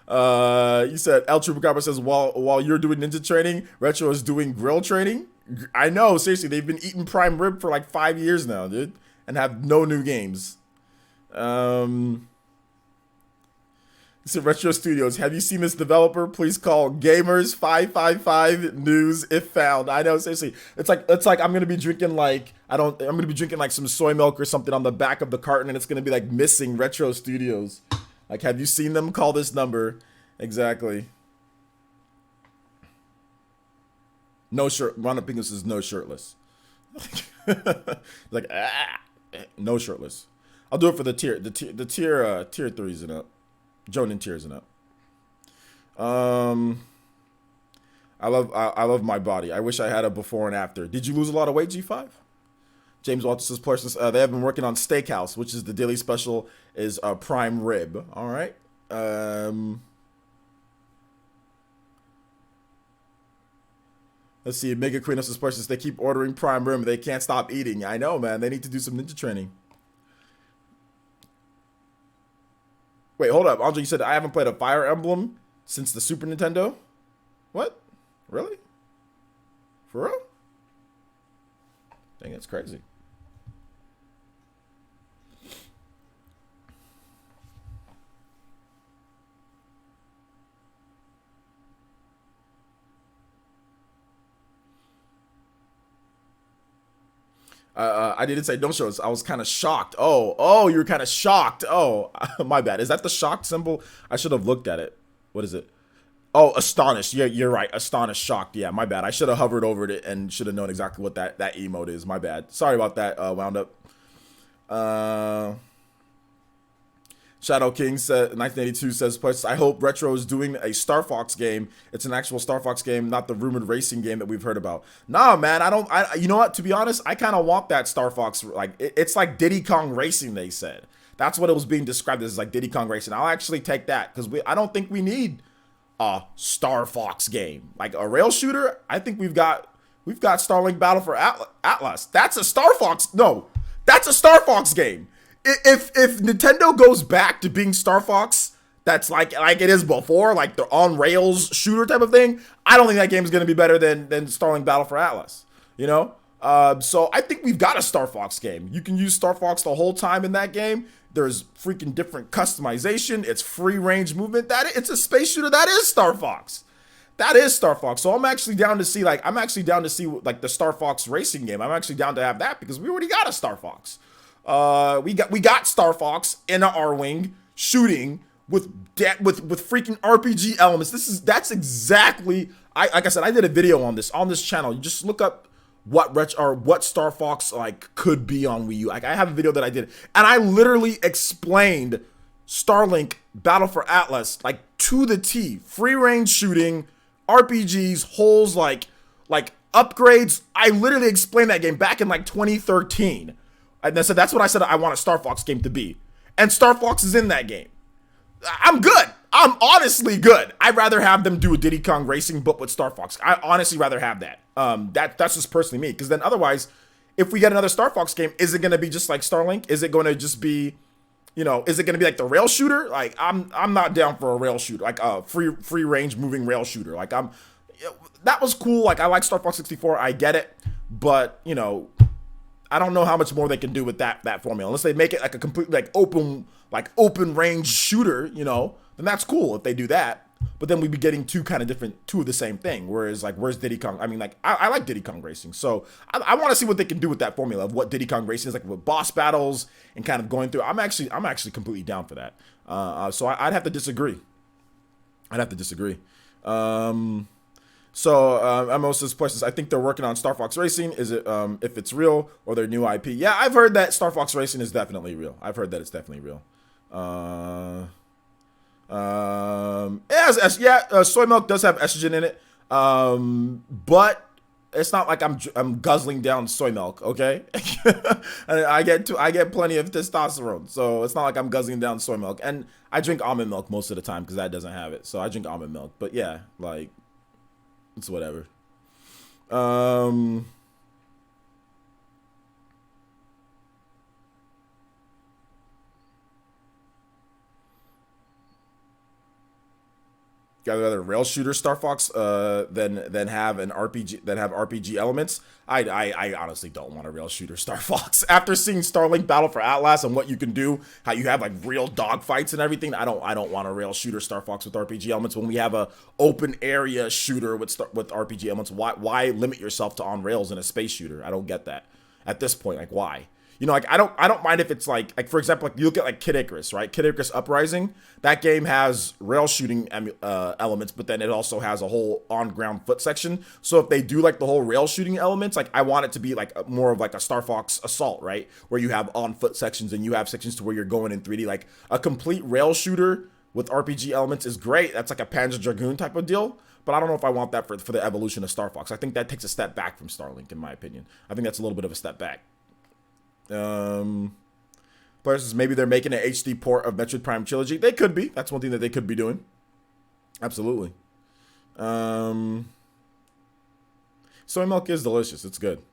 You said El Chupacabra says while you're doing ninja training, Retro is doing grill training. I know, seriously, they've been eating prime rib for like 5 years now, dude, and have no new games. So Retro Studios, have you seen this developer? Please call Gamers 555 News if found. I know, seriously, it's like I'm gonna be drinking like some soy milk or something on the back of the carton, and it's gonna be like missing Retro Studios. Like, have you seen them? Call this number. Exactly. No shirt. Ron Pingus is no shirtless. Like, no shirtless. I'll do it for the tier 3s and up. Jonin tiers and up. I love my body. I wish I had a before and after. Did you lose a lot of weight, G5? James Walter says, they have been working on Steakhouse, which is the daily special, is prime rib. All right. Let's see. Mega Queen says, they keep ordering prime rib. They can't stop eating. I know, man. They need to do some ninja training. Wait, hold up. Andre, you said I haven't played a Fire Emblem since the Super Nintendo? What? Really? For real? Dang, that's crazy. I didn't say don't show us. I was kind of shocked. Oh, you were kind of shocked. Oh, my bad. Is that the shocked symbol? I should have looked at it. What is it? Oh, astonished. Yeah, you're right. Astonished, shocked. Yeah, my bad. I should have hovered over it and should have known exactly what that emote is. My bad. Sorry about that, Wound Up. Shadow King said 1982 says, I hope Retro is doing a Star Fox game. It's an actual Star Fox game, not the rumored racing game that we've heard about. Nah, man, you know what? To be honest, I kind of want that Star Fox. Like, it's like Diddy Kong Racing, they said. That's what it was being described as, like Diddy Kong Racing. I'll actually take that because I don't think we need a Star Fox game. Like a rail shooter, I think we've got Starlink Battle for Atlas. That's a Star Fox. No, that's a Star Fox game. If Nintendo goes back to being Star Fox, that's like it is before, like the on rails shooter type of thing, I don't think that game is going to be better than Starlink Battle for Atlas. You know, so I think we've got a Star Fox game. You can use Star Fox the whole time in that game. There's freaking different customization. It's free range movement. It's a space shooter. That is Star Fox. That is Star Fox. So I'm actually down to see the Star Fox racing game. I'm actually down to have that because we already got a Star Fox. We got Star Fox in a R-Wing shooting with freaking RPG elements. That's exactly like I said. I did a video on this channel. You just look up what Star Fox like could be on Wii U. Like I have a video that I did, and I literally explained Starlink Battle for Atlas, like to the T. Free range shooting, RPGs, holes, like upgrades. I literally explained that game back in like 2013. And so that's what I said I want a Star Fox game to be. And Star Fox is in that game. I'm good. I'm honestly good. I'd rather have them do a Diddy Kong Racing, but with Star Fox. I honestly rather have that. That's just personally me. Because then otherwise, if we get another Star Fox game, is it going to be just like Starlink? Is it going to just be, is it going to be like the rail shooter? Like I'm not down for a rail shooter, like a free range moving rail shooter. Like that was cool. Like I like Star Fox 64. I get it, but I don't know how much more they can do with that formula unless they make it like a completely open range shooter. Then that's cool if they do that. But then we'd be getting two of the same thing. Whereas like, where's Diddy Kong? I mean, like I like Diddy Kong Racing, so I want to see what they can do with that formula of what Diddy Kong Racing is like with boss battles and kind of going through. I'm actually completely down for that. So I'd have to disagree. Mo says questions. I think they're working on Star Fox Racing. Is it if it's real or their new IP? Yeah, I've heard that Star Fox Racing is definitely real. I've heard that it's definitely real. Soy milk does have estrogen in it. But it's not like I'm guzzling down soy milk, okay? I get plenty of testosterone, so it's not like I'm guzzling down soy milk. And I drink almond milk most of the time because that doesn't have it. So I drink almond milk. But yeah, like it's whatever. Got rather rail shooter Star Fox than have an RPG elements. I honestly don't want a rail shooter Star Fox. After seeing Starlink Battle for Atlas and what you can do, how you have like real dogfights and everything, I don't want a rail shooter Star Fox with RPG elements when we have a open area shooter with RPG elements. Why limit yourself to on rails in a space shooter? I don't get that at this point. Like why? Like I don't mind if it's like for example, like you look at like Kid Icarus, right? Kid Icarus Uprising, that game has rail shooting elements, but then it also has a whole on ground foot section. So if they do like the whole rail shooting elements, like I want it to be like more of like a Star Fox Assault, right? Where you have on foot sections and you have sections to where you're going in 3D. Like a complete rail shooter with RPG elements is great. That's like a Panzer Dragoon type of deal. But I don't know if I want that for the evolution of Star Fox. I think that takes a step back from Starlink, in my opinion. I think that's a little bit of a step back. Players says maybe they're making an HD port of Metroid Prime Trilogy. They could be. That's one thing that they could be doing. Absolutely. Soy milk is delicious. It's good.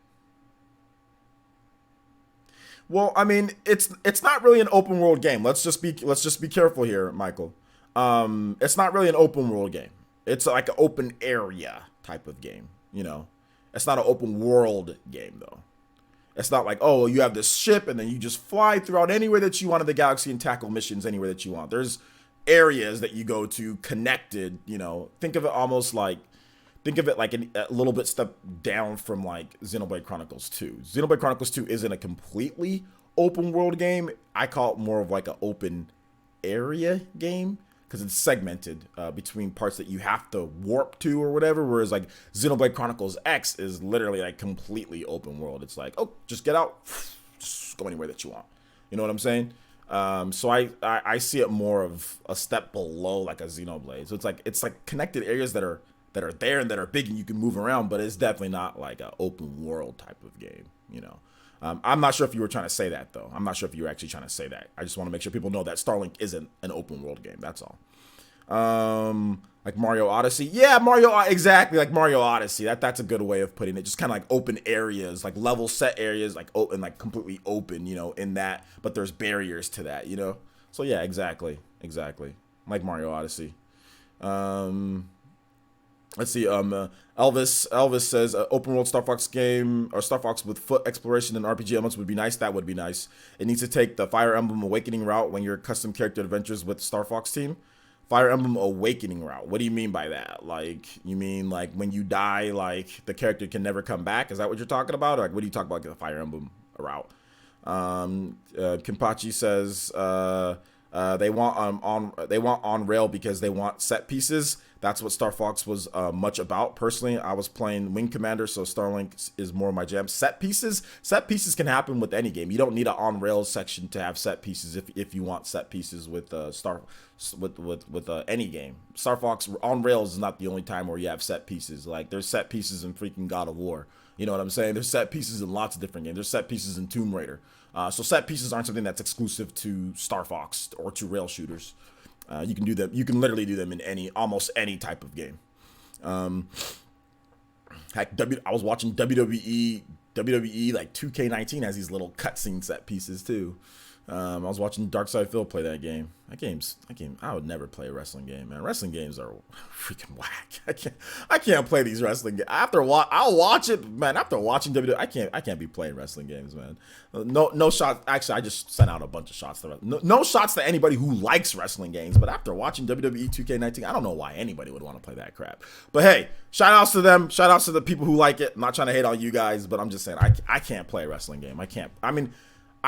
Well, I mean, it's not really an open world game. Let's just be careful here, Michael. It's not really an open world game. It's like an open area type of game. It's not an open world game though. It's not like, oh, you have this ship and then you just fly throughout anywhere that you want in the galaxy and tackle missions anywhere that you want. There's areas that you go to connected, think of it like a little bit step down from like Xenoblade Chronicles 2. Xenoblade Chronicles 2 isn't a completely open world game. I call it more of like an open area game because it's segmented between parts that you have to warp to or whatever, whereas like Xenoblade Chronicles X is literally like completely open world. It's like, oh, just get out, just go anywhere that you want. You know what I'm saying? So I see it more of a step below like a Xenoblade. So it's like connected areas that are there and that are big and you can move around, but it's definitely not like an open world type of game, I'm not sure if you were trying to say that, though. I'm not sure if you were actually trying to say that. I just want to make sure people know that Starlink isn't an open world game. That's all. Like Mario Odyssey. Yeah, exactly like Mario Odyssey. That's a good way of putting it. Just kind of like open areas, like level set areas, like open, like completely open, in that, but there's barriers to that, So yeah, exactly. Like Mario Odyssey. Let's see. Elvis says open world Star Fox game or Star Fox with foot exploration and RPG elements would be nice. That would be nice. It needs to take the Fire Emblem Awakening route when you're custom character adventures with Star Fox team. Fire Emblem Awakening route. What do you mean by that? Like, you mean like when you die, like the character can never come back? Is that what you're talking about? Or like, what do you talk about the Fire Emblem route? Kimpachi says they want on rail because they want set pieces. That's what Star Fox was much about. Personally, I was playing Wing Commander, so Starlink is more my jam. Set pieces can happen with any game. You don't need an on rails section to have set pieces if you want set pieces with any game. Star Fox on rails is not the only time where you have set pieces. Like there's set pieces in freaking God of War. You know what I'm saying? There's set pieces in lots of different games. There's set pieces in Tomb Raider. So set pieces aren't something that's exclusive to Star Fox or to rail shooters. You can do them. You can literally do them in almost any type of game. Heck, I was watching WWE like 2K19 has these little cutscene set pieces too. I was watching Darkside Phil play that game. That game. I would never play a wrestling game, man. Wrestling games are freaking whack. I can't play these wrestling games. I'll watch it, man. After watching WWE, I can't be playing wrestling games, man. No shots. Actually, I just sent out a bunch of shots. No shots to anybody who likes wrestling games. But after watching WWE 2K19, I don't know why anybody would want to play that crap. But hey, shout outs to them. Shout outs to the people who like it. I'm not trying to hate on you guys, but I'm just saying I can't play a wrestling game. I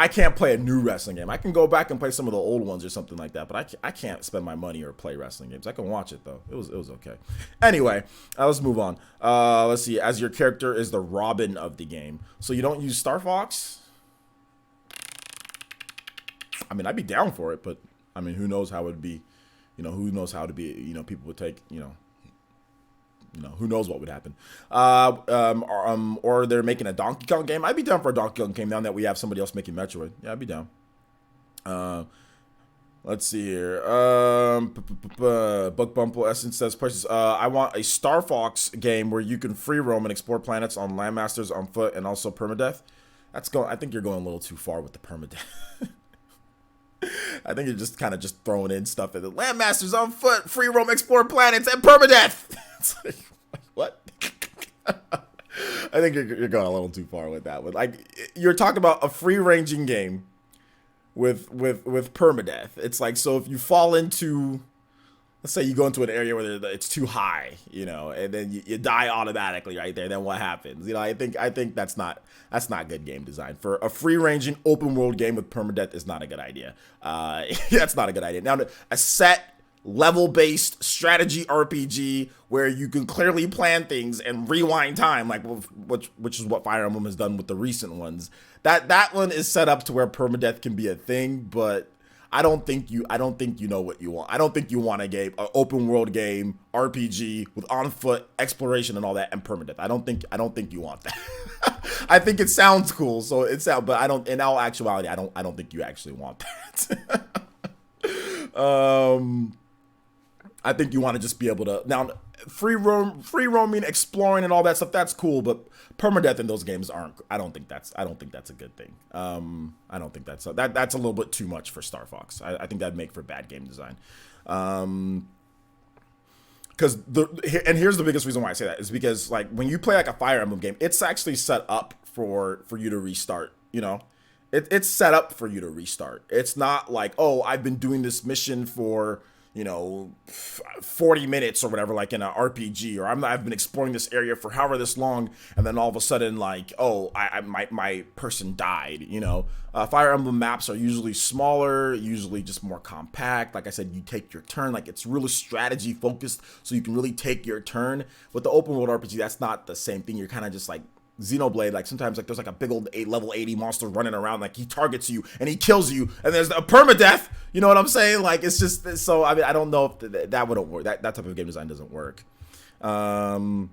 can't play a new wrestling game. I can go back and play some of the old ones or something like that, but I can't spend my money or play wrestling games. I can watch it though. It was okay. Anyway, let's move on. Let's see. As your character is the Robin of the game, so you don't use Star Fox. I mean, I'd be down for it, but I mean, who knows how it would be? You know, who knows how to be? You know, people would take. Who knows what would happen? Or they're making a Donkey Kong game. I'd be down for a Donkey Kong game now that we have somebody else making Metroid. Yeah, I'd be down. Let's see here. Buck Bumple Essence says, "Precious. I want a Star Fox game where you can free roam and explore planets on landmasters on foot and also permadeath." I think you're going a little too far with the permadeath. I think you're just kind of throwing in stuff in the landmasters on foot, free roam, explore planets, and permadeath. It's like, what? I think you're going a little too far with that one. Like, you're talking about a free ranging game with permadeath. It's like, so if you fall into, let's say you go into an area where it's too high, and then you die automatically right there. Then what happens? I think that's not good game design. For a free ranging open world game with permadeath is not a good idea. That's not a good idea. Now, a set level-based strategy RPG where you can clearly plan things and rewind time, like which is what Fire Emblem has done with the recent ones. That one is set up to where permadeath can be a thing, but I don't think you know what you want. I don't think you want an open world game RPG with on foot exploration and all that and permadeath. I don't think you want that. I think it sounds cool, but I don't. In all actuality, I don't think you actually want that. I think you want to just be able to now free roaming, exploring, and all that stuff. That's cool, but permadeath in those games aren't. I don't think that's a good thing. I don't think that's a little bit too much for Star Fox. I think that'd make for bad game design. Because here's the biggest reason why I say that is because like when you play like a Fire Emblem game, it's actually set up for you to restart. It's set up for you to restart. It's not like, oh, I've been doing this mission for 40 minutes or whatever, like in an RPG, or I've been exploring this area for however this long, and then all of a sudden, like, oh, my person died. Fire Emblem maps are usually smaller, usually just more compact. Like I said, you take your turn. Like it's really strategy focused, so you can really take your turn. With the open world RPG, that's not the same thing. You're kind of just like Xenoblade, like sometimes like there's like a big old level 80 monster running around, like he targets you and he kills you, and there's a permadeath. You know what I'm saying? Like it's just so. I mean, I don't know if that wouldn't work. That type of game design doesn't work. No,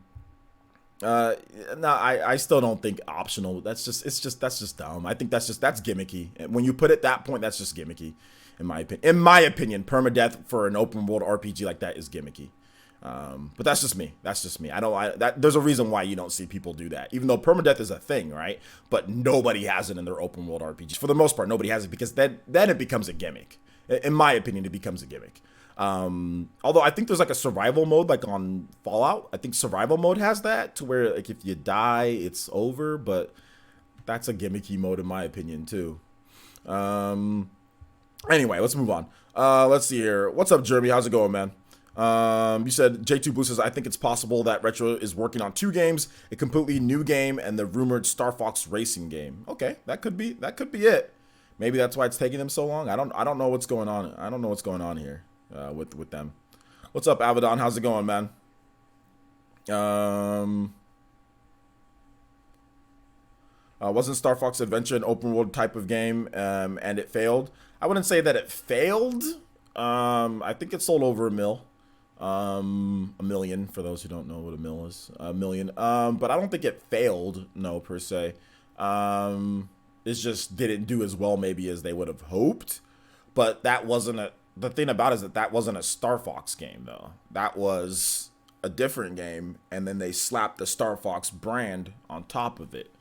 I still don't think optional. That's just dumb. I think that's gimmicky. When you put it that point, that's just gimmicky, in my opinion. In my opinion, permadeath for an open world RPG like that is gimmicky. But that's just me. There's a reason why you don't see people do that, even though permadeath is a thing, right? But nobody has it in their open world RPGs. For the most part, nobody has it because then it becomes a gimmick. In my opinion, it becomes a gimmick. Although I think there's like a survival mode, like on Fallout. I think survival mode has that to where like if you die, it's over. But that's a gimmicky mode in my opinion too. Anyway, let's move on. Let's see here. What's up, Jeremy? How's it going, man? You said J2 Blue says, I think it's possible that Retro is working on 2 games, a completely new game and the rumored Star Fox racing game. Okay, that could be it. Maybe that's why it's taking them so long. I don't know what's going on. I don't know what's going on here with them. What's up, Avedon? How's it going, man? Um, wasn't Star Fox Adventure an open world type of game, and it failed? I wouldn't say that it failed. I think it sold over a million, for those who don't know what a mill is. A million. But I don't think it failed, no, per se. It just didn't do as well maybe as they would have hoped. But that wasn't the thing about it is that wasn't a Star Fox game, though. That was a different game, and then they slapped the Star Fox brand on top of it.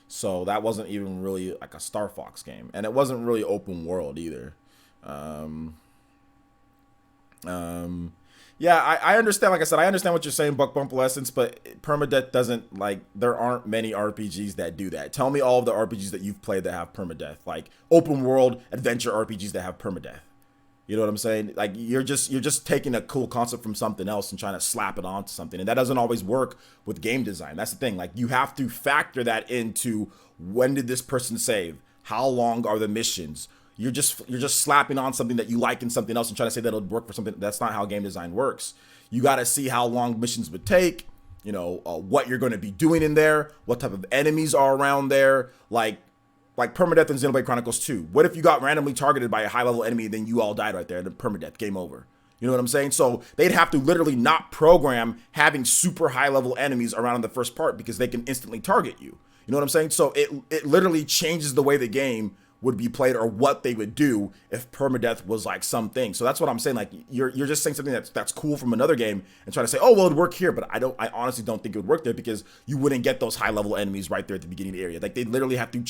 So that wasn't even really like a Star Fox game, and it wasn't really open world either. Yeah, I understand. Like I said, I understand what you're saying, Buck Bumple Essence, but permadeath doesn't, like, there aren't many RPGs that do that. Tell me all of the RPGs that you've played that have permadeath, like open world adventure RPGs that have permadeath. You know what I'm saying? Like, you're just taking a cool concept from something else and trying to slap it onto something, and that doesn't always work with game design. That's the thing. Like, you have to factor that into, when did this person save? How long are the missions? You're just slapping on something that you like in something else and trying to say that it'll work for something. That's not how game design works. You got to see how long missions would take. You know, what you're going to be doing in there, what type of enemies are around there, like permadeath in Xenoblade Chronicles 2. What if you got randomly targeted by a high-level enemy and then you all died right there, then permadeath, game over. You know what I'm saying? So they'd have to literally not program having super high-level enemies around in the first part because they can instantly target you. You know what I'm saying? So it literally changes the way the game would be played, or what they would do if permadeath was like something. So that's what I'm saying. Like, you're just saying something that's cool from another game and trying to say, oh, well, it'd work here, but I honestly don't think it would work there, because you wouldn't get those high level enemies right there at the beginning of the area. Like, they literally have to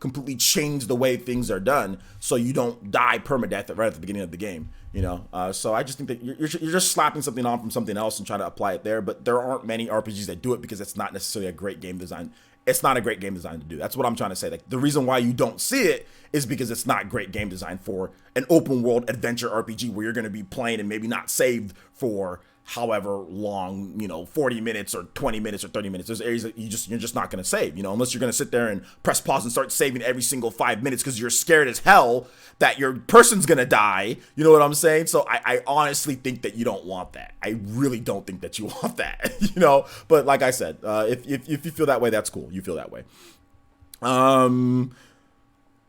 completely change the way things are done so you don't die permadeath right at the beginning of the game. You know, so I just think that you're just slapping something on from something else and trying to apply it there. But there aren't many RPGs that do it because it's not necessarily a great game design. It's not a great game design to do. That's what I'm trying to say. Like, the reason why you don't see it is because it's not great game design for an open world adventure RPG where you're going to be playing and maybe not saved for however long, 40 minutes or 20 minutes or 30 minutes. There's areas that you're just not going to save, unless you're going to sit there and press pause and start saving every single 5 minutes because you're scared as hell that your person's going to die. You know what I'm saying? So I honestly think that you don't want that. I really don't think that you want that, but like I said, if you feel that way, that's cool. You feel that way.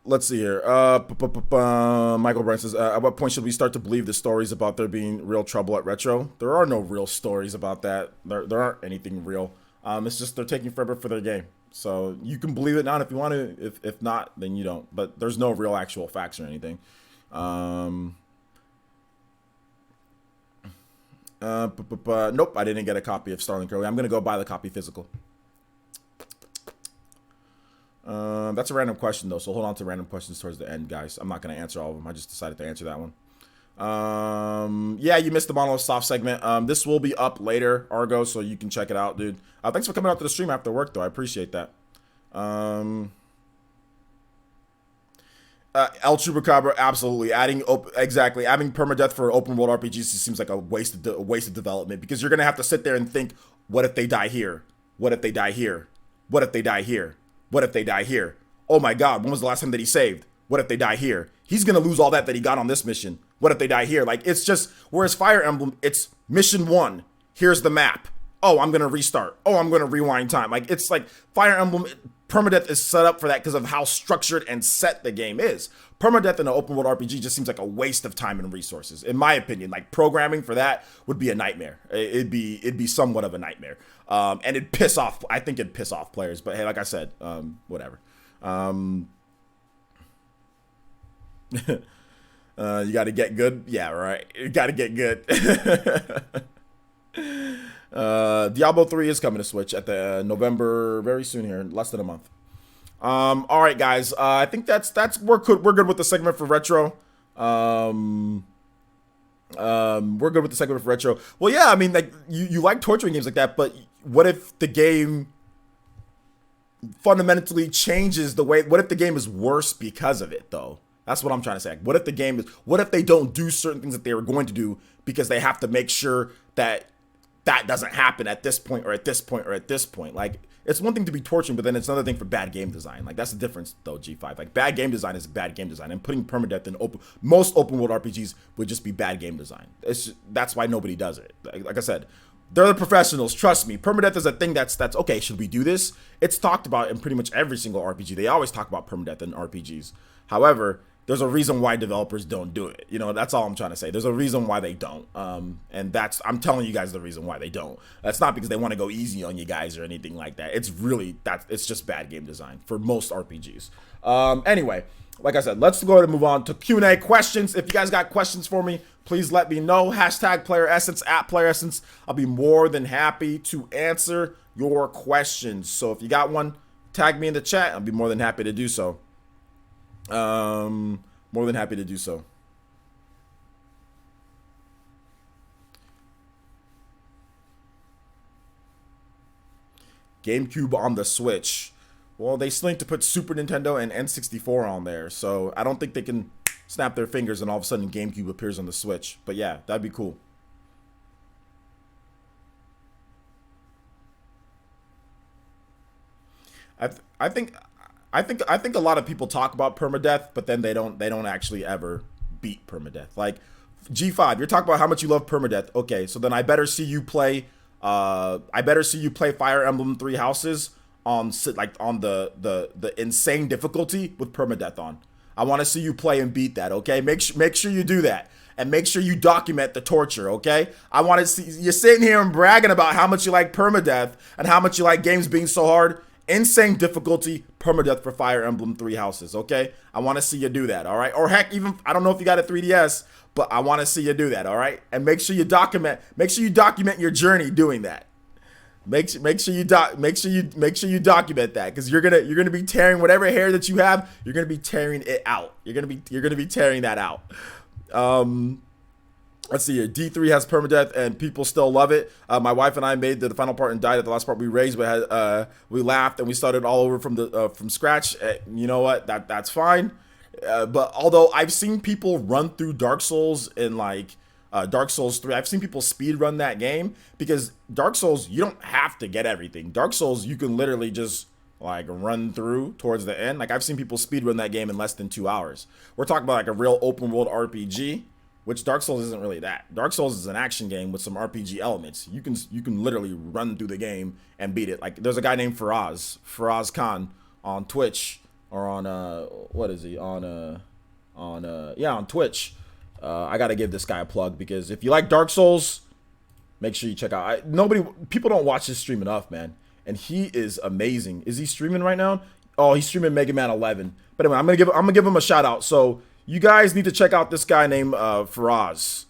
Let's see here. Michael Brent says, at what point should we start to believe the stories about there being real trouble at Retro? There are no real stories about that. There aren't anything real. It's just they're taking forever for their game. So you can believe it now if you want to. If not, then you don't. But there's no real actual facts or anything. Nope, I didn't get a copy of Starlink early. I'm going to go buy the copy physical. That's a random question, though, so hold on to random questions towards the end, guys. I'm not going to answer all of them. I just decided to answer that one. Yeah, you missed the Monolith Soft segment. This will be up later, Argo, so you can check it out, dude. Thanks for coming out to the stream after work, though. I appreciate that. El Chupacabra, absolutely. Adding permadeath for open world RPGs seems like a waste of development, because you're going to have to sit there and think, what if they die here? What if they die here? What if they die here? What if they die here? Oh my God, when was the last time that he saved? What if they die here? He's going to lose all that he got on this mission. What if they die here? Like, it's just, whereas Fire Emblem, it's mission 1. Here's the map. Oh, I'm going to restart. Oh, I'm going to rewind time. Like, it's like Fire Emblem, permadeath is set up for that because of how structured and set the game is. Permadeath in an open world RPG just seems like a waste of time and resources, in my opinion. Like, programming for that would be a nightmare. It'd be somewhat of a nightmare. And it'd piss off players. But hey, like I said, whatever. You got to get good. Yeah, right. You got to get good. Diablo 3 is coming to Switch at the November, very soon here, less than a month. All right, guys. I think we're good with the segment for retro. We're good with the segment for retro. Well, yeah, I mean, like, you like torturing games like that, but what if the game fundamentally changes the way? What if the game is worse because of it, though? That's what I'm trying to say. What if they don't do certain things that they were going to do because they have to make sure that that doesn't happen at this point or at this point or at this point. Like, it's one thing to be torturing, but then it's another thing for bad game design. Like, that's the difference, though, G5. Like, bad game design is bad game design, and putting permadeath in most open world RPGs would just be bad game design. That's why nobody does it. Like I said, they're the professionals. Trust me. Permadeath is a thing that's okay. Should we do this? It's talked about in pretty much every single RPG. They always talk about permadeath in RPGs. However, there's a reason why developers don't do it. You know, that's all I'm trying to say. There's a reason why they don't. And I'm telling you guys the reason why they don't. That's not because they want to go easy on you guys or anything like that. It's really it's just bad game design for most RPGs. Anyway, like I said, let's go ahead and move on to Q&A questions. If you guys got questions for me, please let me know. Hashtag Player Essence, at Player Essence. I'll be more than happy to answer your questions. So if you got one, tag me in the chat. I'll be more than happy to do so. More than happy to do so. GameCube on the Switch. Well, they still need to put Super Nintendo and N64 on there, so I don't think they can snap their fingers and all of a sudden GameCube appears on the Switch. But yeah, that'd be cool. I think a lot of people talk about permadeath, but then they don't actually ever beat permadeath. Like, G5, you're talking about how much you love permadeath. Okay, so then I better see you play Fire Emblem Three Houses on the insane difficulty with permadeath on. I want to see you play and beat that, okay? Make sure you do that. And make sure you document the torture, okay? I want to see you're sitting here and bragging about how much you like permadeath and how much you like games being so hard. Insane difficulty, permadeath for Fire Emblem Three Houses, okay? I want to see you do that, all right? Or heck, even I don't know if you got a 3DS, but I want to see you do that, all right? And make sure you document your journey doing that. Make sure you document that, because you're gonna be tearing whatever hair that you have. You're gonna be tearing it out. You're gonna be tearing that out. Let's see here. D3 has permadeath and people still love it. My wife and I made the final part and died at the last part. We raised, but we laughed and we started all over from scratch. You know what? That's fine. But although I've seen people run through Dark Souls in like Dark Souls 3, I've seen people speed run that game, because Dark Souls, you don't have to get everything. Dark Souls, you can literally just like run through towards the end. Like, I've seen people speed run that game in less than 2 hours. We're talking about like a real open world RPG, which Dark Souls isn't really that. Dark Souls is an action game with some RPG elements. You can literally run through the game and beat it. Like, there's a guy named Faraz Khan on Twitch, or on what is he on Twitch. I gotta give this guy a plug, because if you like Dark Souls, make sure you check out. People don't watch his stream enough, man, and he is amazing. Is he streaming right now? Oh, he's streaming Mega Man 11. But anyway, I'm gonna give him a shout out. So you guys need to check out this guy named Faraz.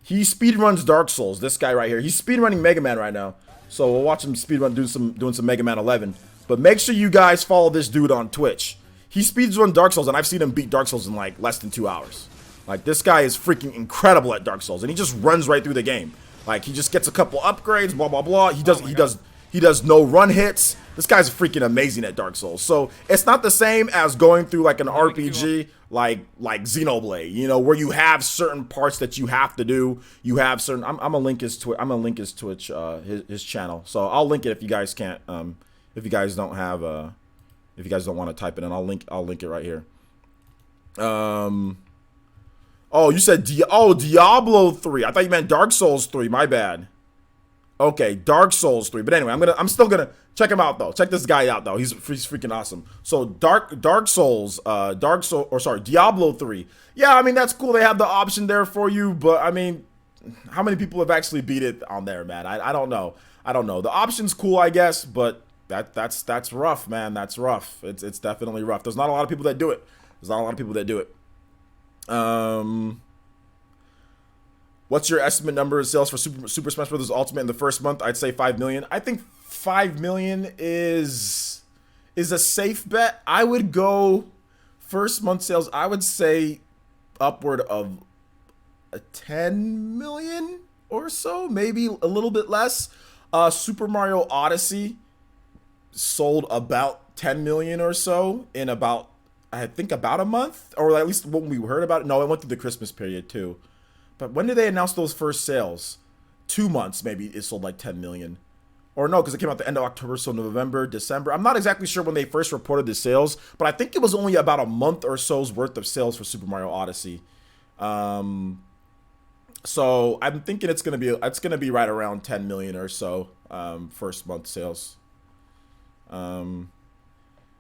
He speedruns Dark Souls. This guy right here. He's speedrunning Mega Man right now. So we'll watch him speedrun doing some Mega Man 11. But make sure you guys follow this dude on Twitch. He speedruns Dark Souls, and I've seen him beat Dark Souls in like less than 2 hours. Like, this guy is freaking incredible at Dark Souls, and he just runs right through the game. Like, he just gets a couple upgrades, blah blah blah. He does no run hits. This guy's freaking amazing at Dark Souls. So it's not the same as going through like an RPG like Xenoblade, you know, where you have certain parts that you have to do. You have certain. I'm gonna link his Twitch, his channel. So I'll link it if you guys can't. If you guys don't have if you guys don't want to type it in, I'll link it right here. Oh, you said Diablo 3. I thought you meant Dark Souls 3. My bad. Okay, Dark Souls 3. But anyway, I'm still gonna check him out though. Check this guy out though. He's freaking awesome. So Diablo 3. Yeah, I mean, that's cool. They have the option there for you, but I mean, how many people have actually beat it on there, man? I don't know. The option's cool, I guess, but that's rough, man. That's rough. It's definitely rough. There's not a lot of people that do it. What's your estimate number of sales for Super Smash Bros. Ultimate in the first month? I'd say 5 million. I think 5 million is a safe bet. I would go first month sales. I would say upward of 10 million or so, maybe a little bit less. Super Mario Odyssey sold about 10 million or so in about a month, or at least when we heard about it. No, it went through the Christmas period too. But when did they announce those first sales? 2 months, maybe it sold like 10 million. Or no, because it came out the end of October, so November, December. I'm not exactly sure when they first reported the sales, but I think it was only about a month or so's worth of sales for Super Mario Odyssey. So I'm thinking it's gonna be right around 10 million or so, first month sales. Um,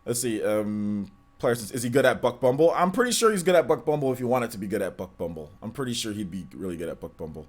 let's see. Player says, is he good at Buck Bumble? I'm pretty sure he's good at Buck Bumble if you want it to be good at Buck Bumble. I'm pretty sure he'd be really good at Buck Bumble.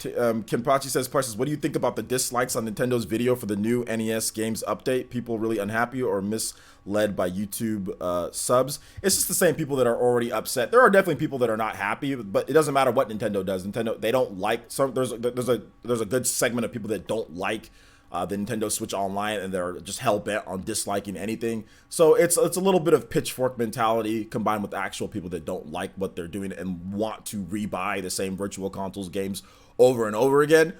Kenpachi says, Parsons, what do you think about the dislikes on Nintendo's video for the new NES games update? People really unhappy or misled by YouTube subs? It's just the same people that are already upset. There are definitely people that are not happy, but it doesn't matter what Nintendo does. Nintendo, they don't like some. There's a good segment of people that don't like the Nintendo Switch Online, and they're just hell bent on disliking anything. So it's a little bit of pitchfork mentality combined with actual people that don't like what they're doing and want to rebuy the same Virtual Consoles games over and over again.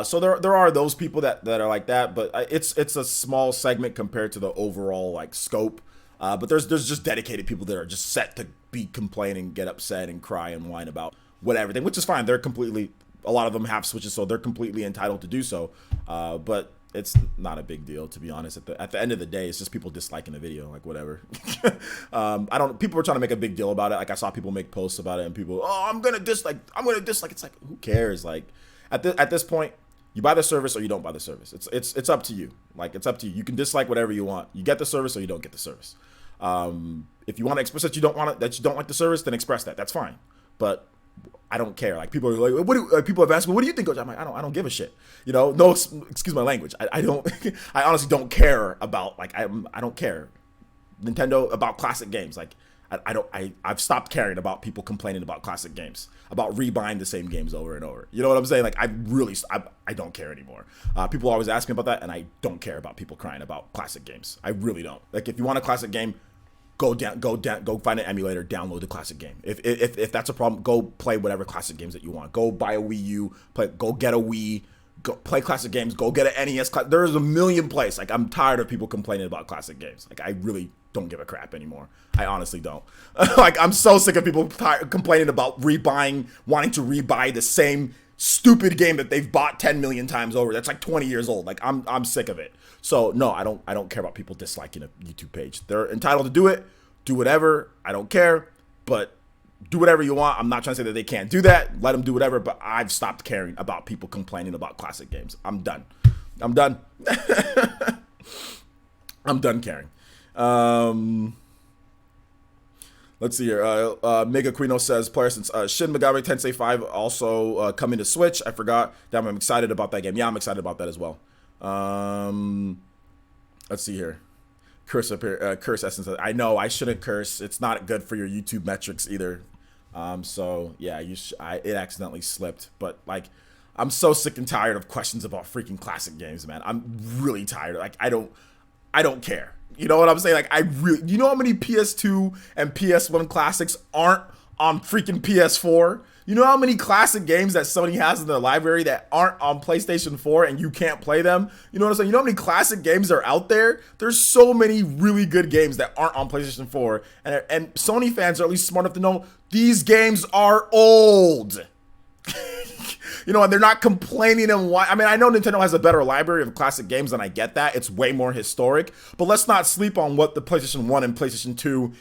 So there are those people that are like that, but it's a small segment compared to the overall like scope. But there's just dedicated people that are just set to be complaining, get upset, and cry and whine about whatever thing, which is fine. A lot of them have Switches, so they're completely entitled to do so. But it's not a big deal, to be honest. At the end of the day, it's just people disliking the video, like whatever. People were trying to make a big deal about it. Like I saw people make posts about it, and people, I'm gonna dislike. It's like, who cares? Like at this point, you buy the service or you don't buy the service. It's up to you. Like it's up to you. You can dislike whatever you want. You get the service or you don't get the service. If you want to express that you don't like the service, then express that. That's fine. But I don't care. Like people are like, people have asked me, what do you think? I'm like, I don't give a shit. No, excuse my language. I don't. I honestly don't care about I don't care. Nintendo about classic games. Like I've stopped caring about people complaining about classic games, about rebuying the same games over and over. You know what I'm saying? Like I don't care anymore. People always ask me about that, and I don't care about people crying about classic games. I really don't. Like if you want a classic game, go find an emulator, download the classic game. If that's a problem, go play whatever classic games that you want. Go buy a Wii U, go get a Wii, go play classic games, go get an NES. There's a million places. Like I'm tired of people complaining about classic games. Like I really don't give a crap anymore. I honestly don't. Like I'm so sick of people complaining about wanting to rebuy the same stupid game that they've bought 10 million times over. That's like 20 years old. Like I'm sick of it. So no, I don't care about people disliking a YouTube page. They're entitled to do it. Do whatever. I don't care. But do whatever you want. I'm not trying to say that they can't do that. Let them do whatever. But I've stopped caring about people complaining about classic games. I'm done. I'm done caring. Let's see here. Mega Quino says, player since Shin Megami Tensei 5 also coming to Switch. I forgot. Damn, I'm excited about that game. Yeah, I'm excited about that as well. Let's see here. Curse up here. Curse Essence. I know I shouldn't curse. It's not good for your YouTube metrics either. So yeah, it accidentally slipped. But like, I'm so sick and tired of questions about freaking classic games, man. I'm really tired. Like I don't care. You know what I'm saying? Like you know how many PS2 and PS1 classics aren't on freaking PS4? You know how many classic games that Sony has in their library that aren't on PlayStation 4 and you can't play them? You know what I'm saying? You know how many classic games are out there? There's so many really good games that aren't on PlayStation 4. And Sony fans are at least smart enough to know these games are old. And they're not complaining and why. I mean, I know Nintendo has a better library of classic games, and I get that. It's way more historic. But let's not sleep on what the PlayStation 1 and PlayStation 2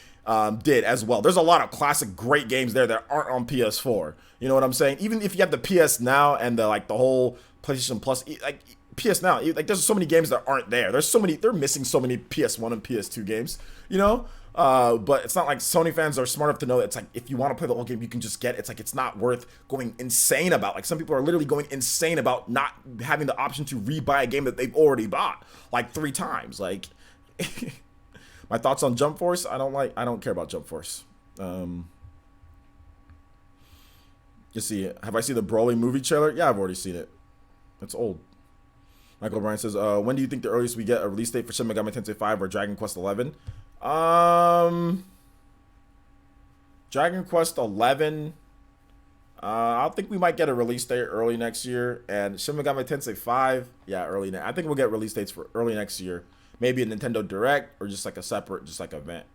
did as well. There's a lot of classic great games there that aren't on PS4. You know what I'm saying? Even if you have the PS Now and the whole PlayStation Plus, like PS Now, like there's so many games that aren't there. They're missing so many PS1 and PS2 games, but it's not like Sony fans are smart enough to know that it's like, if you want to play the whole game, you can just get it. It's like, it's not worth going insane about. Like some people are literally going insane about not having the option to rebuy a game that they've already bought like 3 times. Like my thoughts on Jump Force. I don't care about Jump Force. You see, have I seen the Broly movie trailer? Yeah, I've already seen it. It's old. Michael Bryan says, when do you think the earliest we get a release date for Shin Megami Tensei 5 or Dragon Quest 11? Dragon Quest 11, I think we might get a release date early next year. And Shin Megami Tensei 5, yeah, I think we'll get release dates for early next year. Maybe a Nintendo Direct or just like a separate, just like event.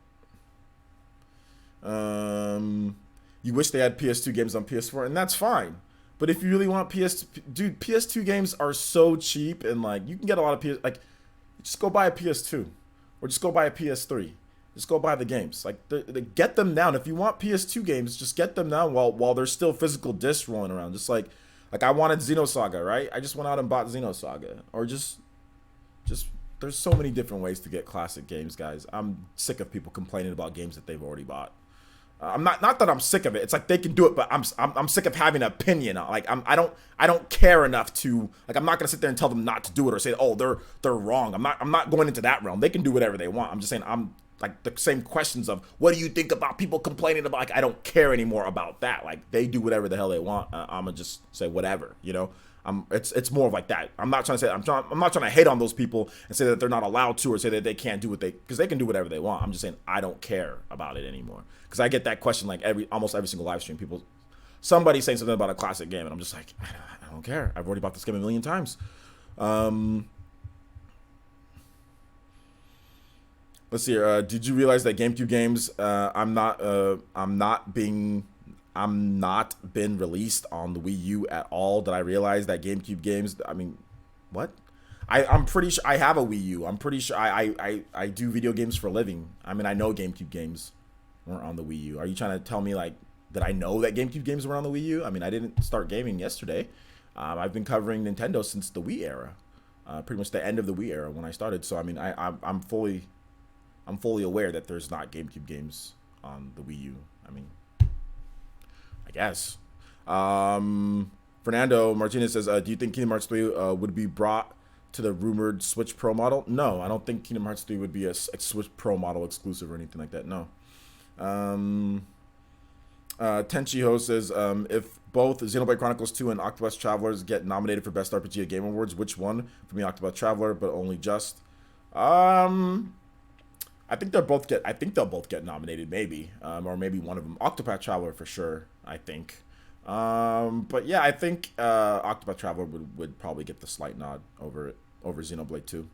You wish they had PS2 games on PS4, and that's fine. But if you really want dude, PS2 games are so cheap, and like you can get a lot of just go buy a PS2, or just go buy a PS3. Just go buy the games. Like, get them down. If you want PS2 games, just get them down while there's still physical discs rolling around. Just like I wanted Xenosaga, right? I just went out and bought Xenosaga, or just there's so many different ways to get classic games, guys. I'm sick of people complaining about games that they've already bought. I'm not that I'm sick of it. It's like they can do it, but I'm sick of having an opinion. Like I don't care enough to, like, I'm not gonna sit there and tell them not to do it or say, oh, they're wrong. I'm not going into that realm. They can do whatever they want. I'm just saying, I'm like, the same questions of what do you think about people complaining about, like, I don't care anymore about that. Like, they do whatever the hell they want. I'm gonna just say whatever, you know. It's more of like that. I'm not trying to hate on those people and say that they're not allowed to, or say that they can't do because they can do whatever they want. I'm just saying I don't care about it anymore, because I get that question like almost every single live stream. Somebody saying something about a classic game, and I'm just like, I don't care. I've already bought this game a million times. Let's see here. Did you realize that GameCube games I'm not been released on the Wii U at all? Did I realize that GameCube games? I mean, what? I'm pretty sure I have a Wii U. I'm pretty sure I do video games for a living. I mean, I know GameCube games weren't on the Wii U. Are you trying to tell me, like, that I know that GameCube games were on the Wii U? I mean, I didn't start gaming yesterday. I've been covering Nintendo since the Wii era, pretty much the end of the Wii era when I started. So I mean, I'm fully aware that there's not GameCube games on the Wii U. I mean, I guess. Fernando Martinez says, do you think Kingdom Hearts 3 would be brought to the rumored Switch Pro model? No, I don't think Kingdom Hearts 3 would be a Switch Pro model exclusive or anything like that. No. Tenchiho says, if both Xenoblade Chronicles 2 and Octopus Travelers get nominated for Best RPG at Game Awards, which one? For me, Octopus Traveler, but only just. I think they'll both get nominated, maybe, or maybe one of them. Octopath Traveler for sure, I think. But yeah, I think Octopath Traveler would probably get the slight nod over Xenoblade 2.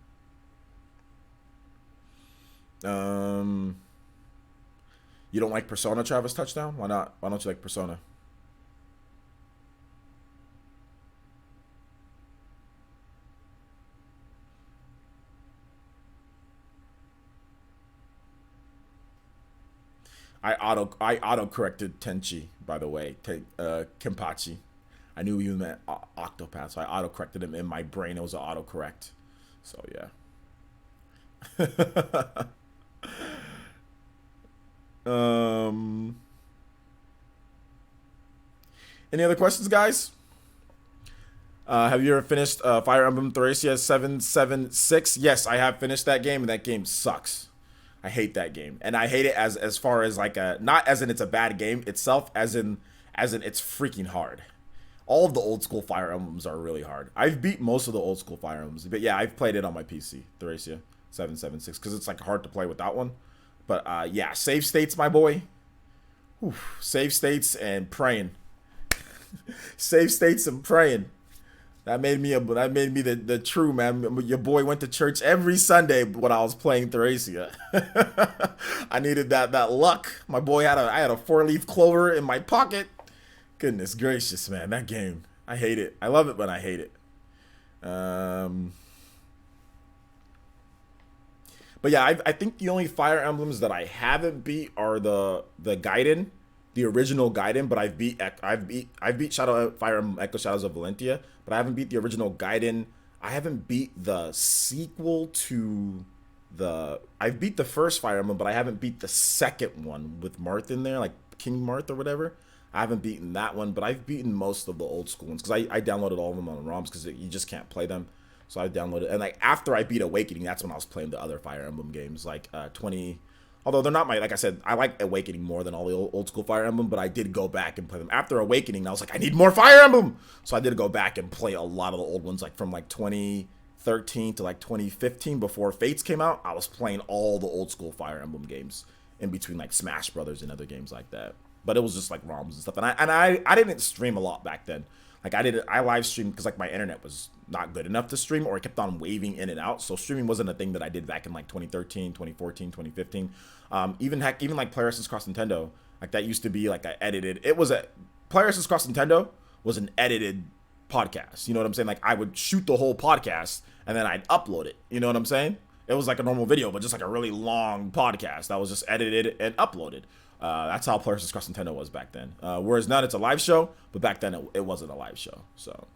You don't like Persona, Travis Touchdown? Why not? Why don't you like Persona? I auto corrected Tenchi, by the way. Kenpachi. I knew he meant Octopath, so I auto corrected him in my brain. It was an auto correct. So yeah. Any other questions, guys? Have you ever finished Fire Emblem Thracia 776? Yes, I have finished that game, and that game sucks. I hate that game, and I hate it as far as like not as in it's a bad game itself, as in it's freaking hard. All of the old school Fire Emblems are really hard. I've beat most of the old school Fire Emblems, but yeah, I've played it on my PC, Thracia 776, because it's like hard to play without one. But yeah, save states, my boy. Whew, save states and praying. Save states and praying. That made me the true man. Your boy went to church every Sunday when I was playing Thracia. I needed that luck. My boy I had a 4-leaf clover in my pocket. Goodness gracious, man, that game. I hate it. I love it, but I hate it. But yeah, I think the only Fire Emblems that I haven't beat are the Gaiden, the original Gaiden. But I've beat Fire Emblem Echo Shadows of Valentia, but I haven't beat the original Gaiden. I haven't beat the sequel to I've beat the first Fire Emblem, but I haven't beat the second one with Marth in there, like King Marth or whatever. I haven't beaten that one, but I've beaten most of the old school ones because I downloaded all of them on ROMs because you just can't play them. So I downloaded, and like after I beat Awakening, that's when I was playing the other Fire Emblem games, like 20. Although they're not like I said, I like Awakening more than all the old school Fire Emblem, but I did go back and play them after Awakening. I was like, I need more Fire Emblem, so I did go back and play a lot of the old ones, like from like 2013 to like 2015 before Fates came out. I was playing all the old school Fire Emblem games in between like Smash Brothers and other games like that. But it was just like ROMs and stuff, and I didn't stream a lot back then. Like I live streamed because like my internet was not good enough to stream, or it kept on waving in and out. So streaming wasn't a thing that I did back in like 2013, 2014, 2015. Even like Player Essence Cross Nintendo, Like that used to be like a edited. It was a Players Across Nintendo was an edited podcast. You know what I'm saying? Like I would shoot the whole podcast and then I'd upload it. You know what I'm saying? It was like a normal video, but just like a really long podcast that was just edited and uploaded. That's how Players Across Nintendo was back then. Whereas now it's a live show, but back then it wasn't a live show. So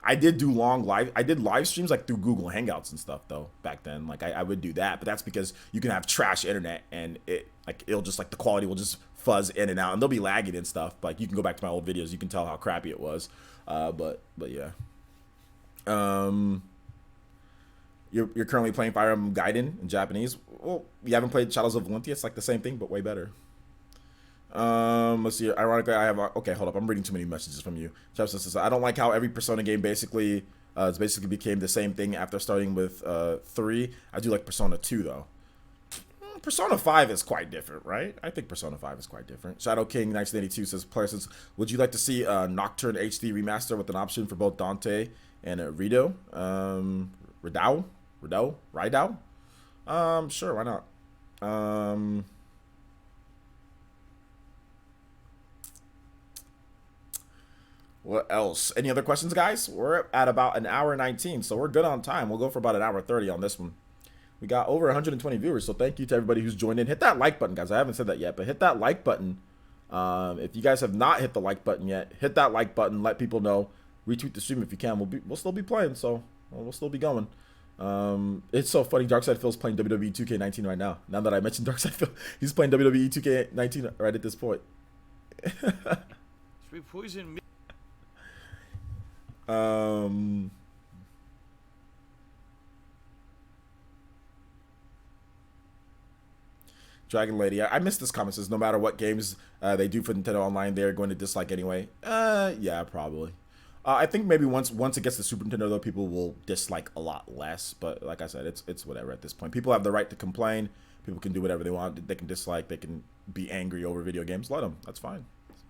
I did do I did live streams like through Google Hangouts and stuff though back then. Like I would do that, but that's because you can have trash internet and it'll just like the quality will just fuzz in and out and they'll be lagging and stuff. But like, you can go back to my old videos, you can tell how crappy it was. But yeah. You're currently playing Fire Emblem Gaiden in Japanese. Well, you haven't played Shadows of Valentia. It's like the same thing, but way better. Let's see. Ironically, I have. Okay, hold up. I'm reading too many messages from you. Chapter says, I don't like how every Persona game basically became the same thing after starting with 3. I do like Persona 2 though. Persona 5 is quite different, right? I think Persona 5 is quite different. Shadow King 1982 says, "Player says, would you like to see a Nocturne HD remaster with an option for both Dante and Rido? Ridao? Sure, why not? What else? Any other questions, guys? We're at about an hour 19, so we're good on time. We'll go for about an hour 30 on this one. We got over 120 viewers, so thank you to everybody who's joined in. Hit that like button, guys. I haven't said that yet, but hit that like button. If you guys have not hit the like button yet, hit that like button. Let people know. Retweet the stream if you can. We'll still be playing, so we'll still be going. It's so funny. Darkside Phil's playing WWE 2K19 right now. Now that I mentioned Darkside Phil, he's playing WWE 2K19 right at this point. Poison me. Dragon Lady, I missed this comment. Says no matter what games they do for Nintendo Online, they're going to dislike anyway. Yeah, probably. I think maybe once it gets to Super Nintendo though, people will dislike a lot less. But like I said, it's whatever at this point. People have the right to complain. People can do whatever they want. They can dislike. They can be angry over video games. Let them. That's fine.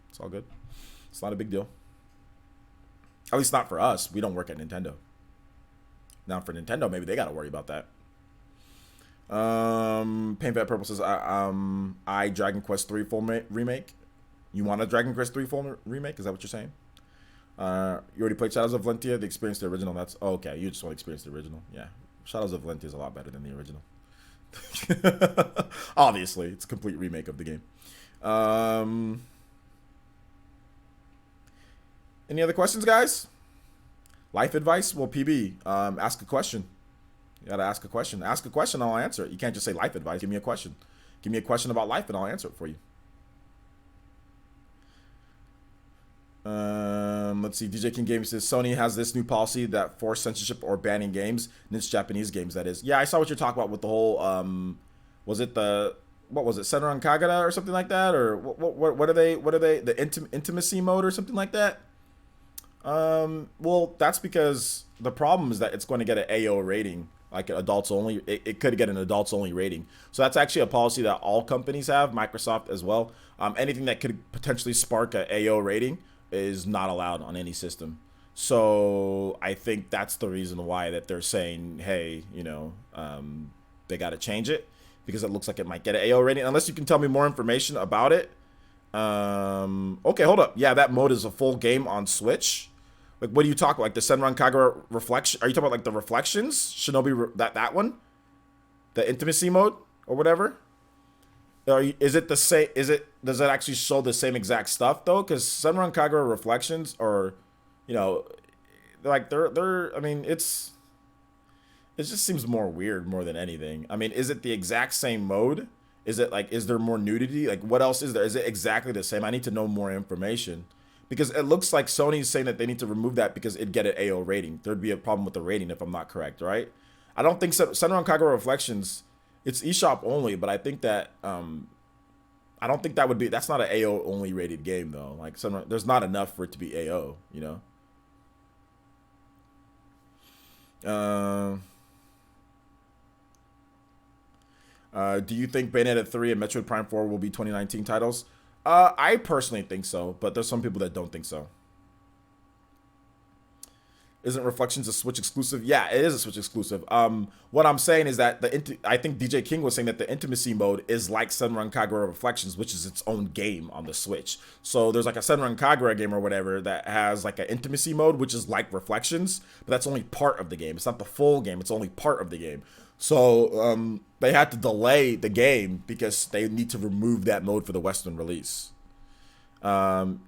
It's all good. It's not a big deal. At least not for us. We don't work at Nintendo. Now for Nintendo, maybe they got to worry about that. Paint Fat Purple says, I Dragon Quest 3 full remake. You want a Dragon Quest 3 full remake? Is that what you're saying? You already played Shadows of Valentia, the experience, the original. That's okay. You just want to experience the original. Yeah, Shadows of Valentia is a lot better than the original. Obviously, it's a complete remake of the game. Any other questions, guys? Life advice? Well, PB, ask a question. You gotta ask a question. Ask a question, I'll answer it. You can't just say life advice. Give me a question. Give me a question about life, and I'll answer it for you. Let's see. DJ King Games says Sony has this new policy that force censorship or banning games, and it's Japanese games. That is. Yeah, I saw what you're talking about with the whole. Was it what was it? Senran Kagura or something like that, or what are they? What are they? The intimacy mode or something like that. Well, that's because the problem is that it's going to get an AO rating, like adults only. It could get an adults only rating. So that's actually a policy that all companies have, Microsoft as well. Anything that could potentially spark an AO rating is not allowed on any system. So I think that's the reason why that they're saying, hey, they got to change it, because it looks like it might get an AO rating. Unless you can tell me more information about it. Okay, hold up. Yeah, that mode is a full game on Switch. Like, what do you talk about? Like the Senran Kagura reflection? Are you talking about like the reflections? Shinobi, that one? The intimacy mode or whatever? Is it the same? Does it actually show the same exact stuff though? Because Senran Kagura reflections are, like they're. I mean, it just seems more weird more than anything. I mean, is it the exact same mode? Is there more nudity? Like, what else is there? Is it exactly the same? I need to know more information. Because it looks like Sony's saying that they need to remove that because it'd get an AO rating. There'd be a problem with the rating if I'm not correct, right? I don't think Senran Kagura Reflections, it's eShop only, but I think that, I don't think that would be, that's not an AO only rated game though. Like, there's not enough for it to be AO, Do you think Bayonetta 3 and Metroid Prime 4 will be 2019 titles? I personally think so, but there's some people that don't think so. Isn't Reflections a Switch exclusive? Yeah, it is a Switch exclusive. What I'm saying is that I think DJ King was saying that the intimacy mode is like Senran Kagura Reflections, which is its own game on the Switch. So there's like a Senran Kagura game or whatever that has like an intimacy mode, which is like Reflections, but that's only part of the game. It's not the full game. It's only part of the game. So they had to delay the game because they need to remove that mode for the Western release. That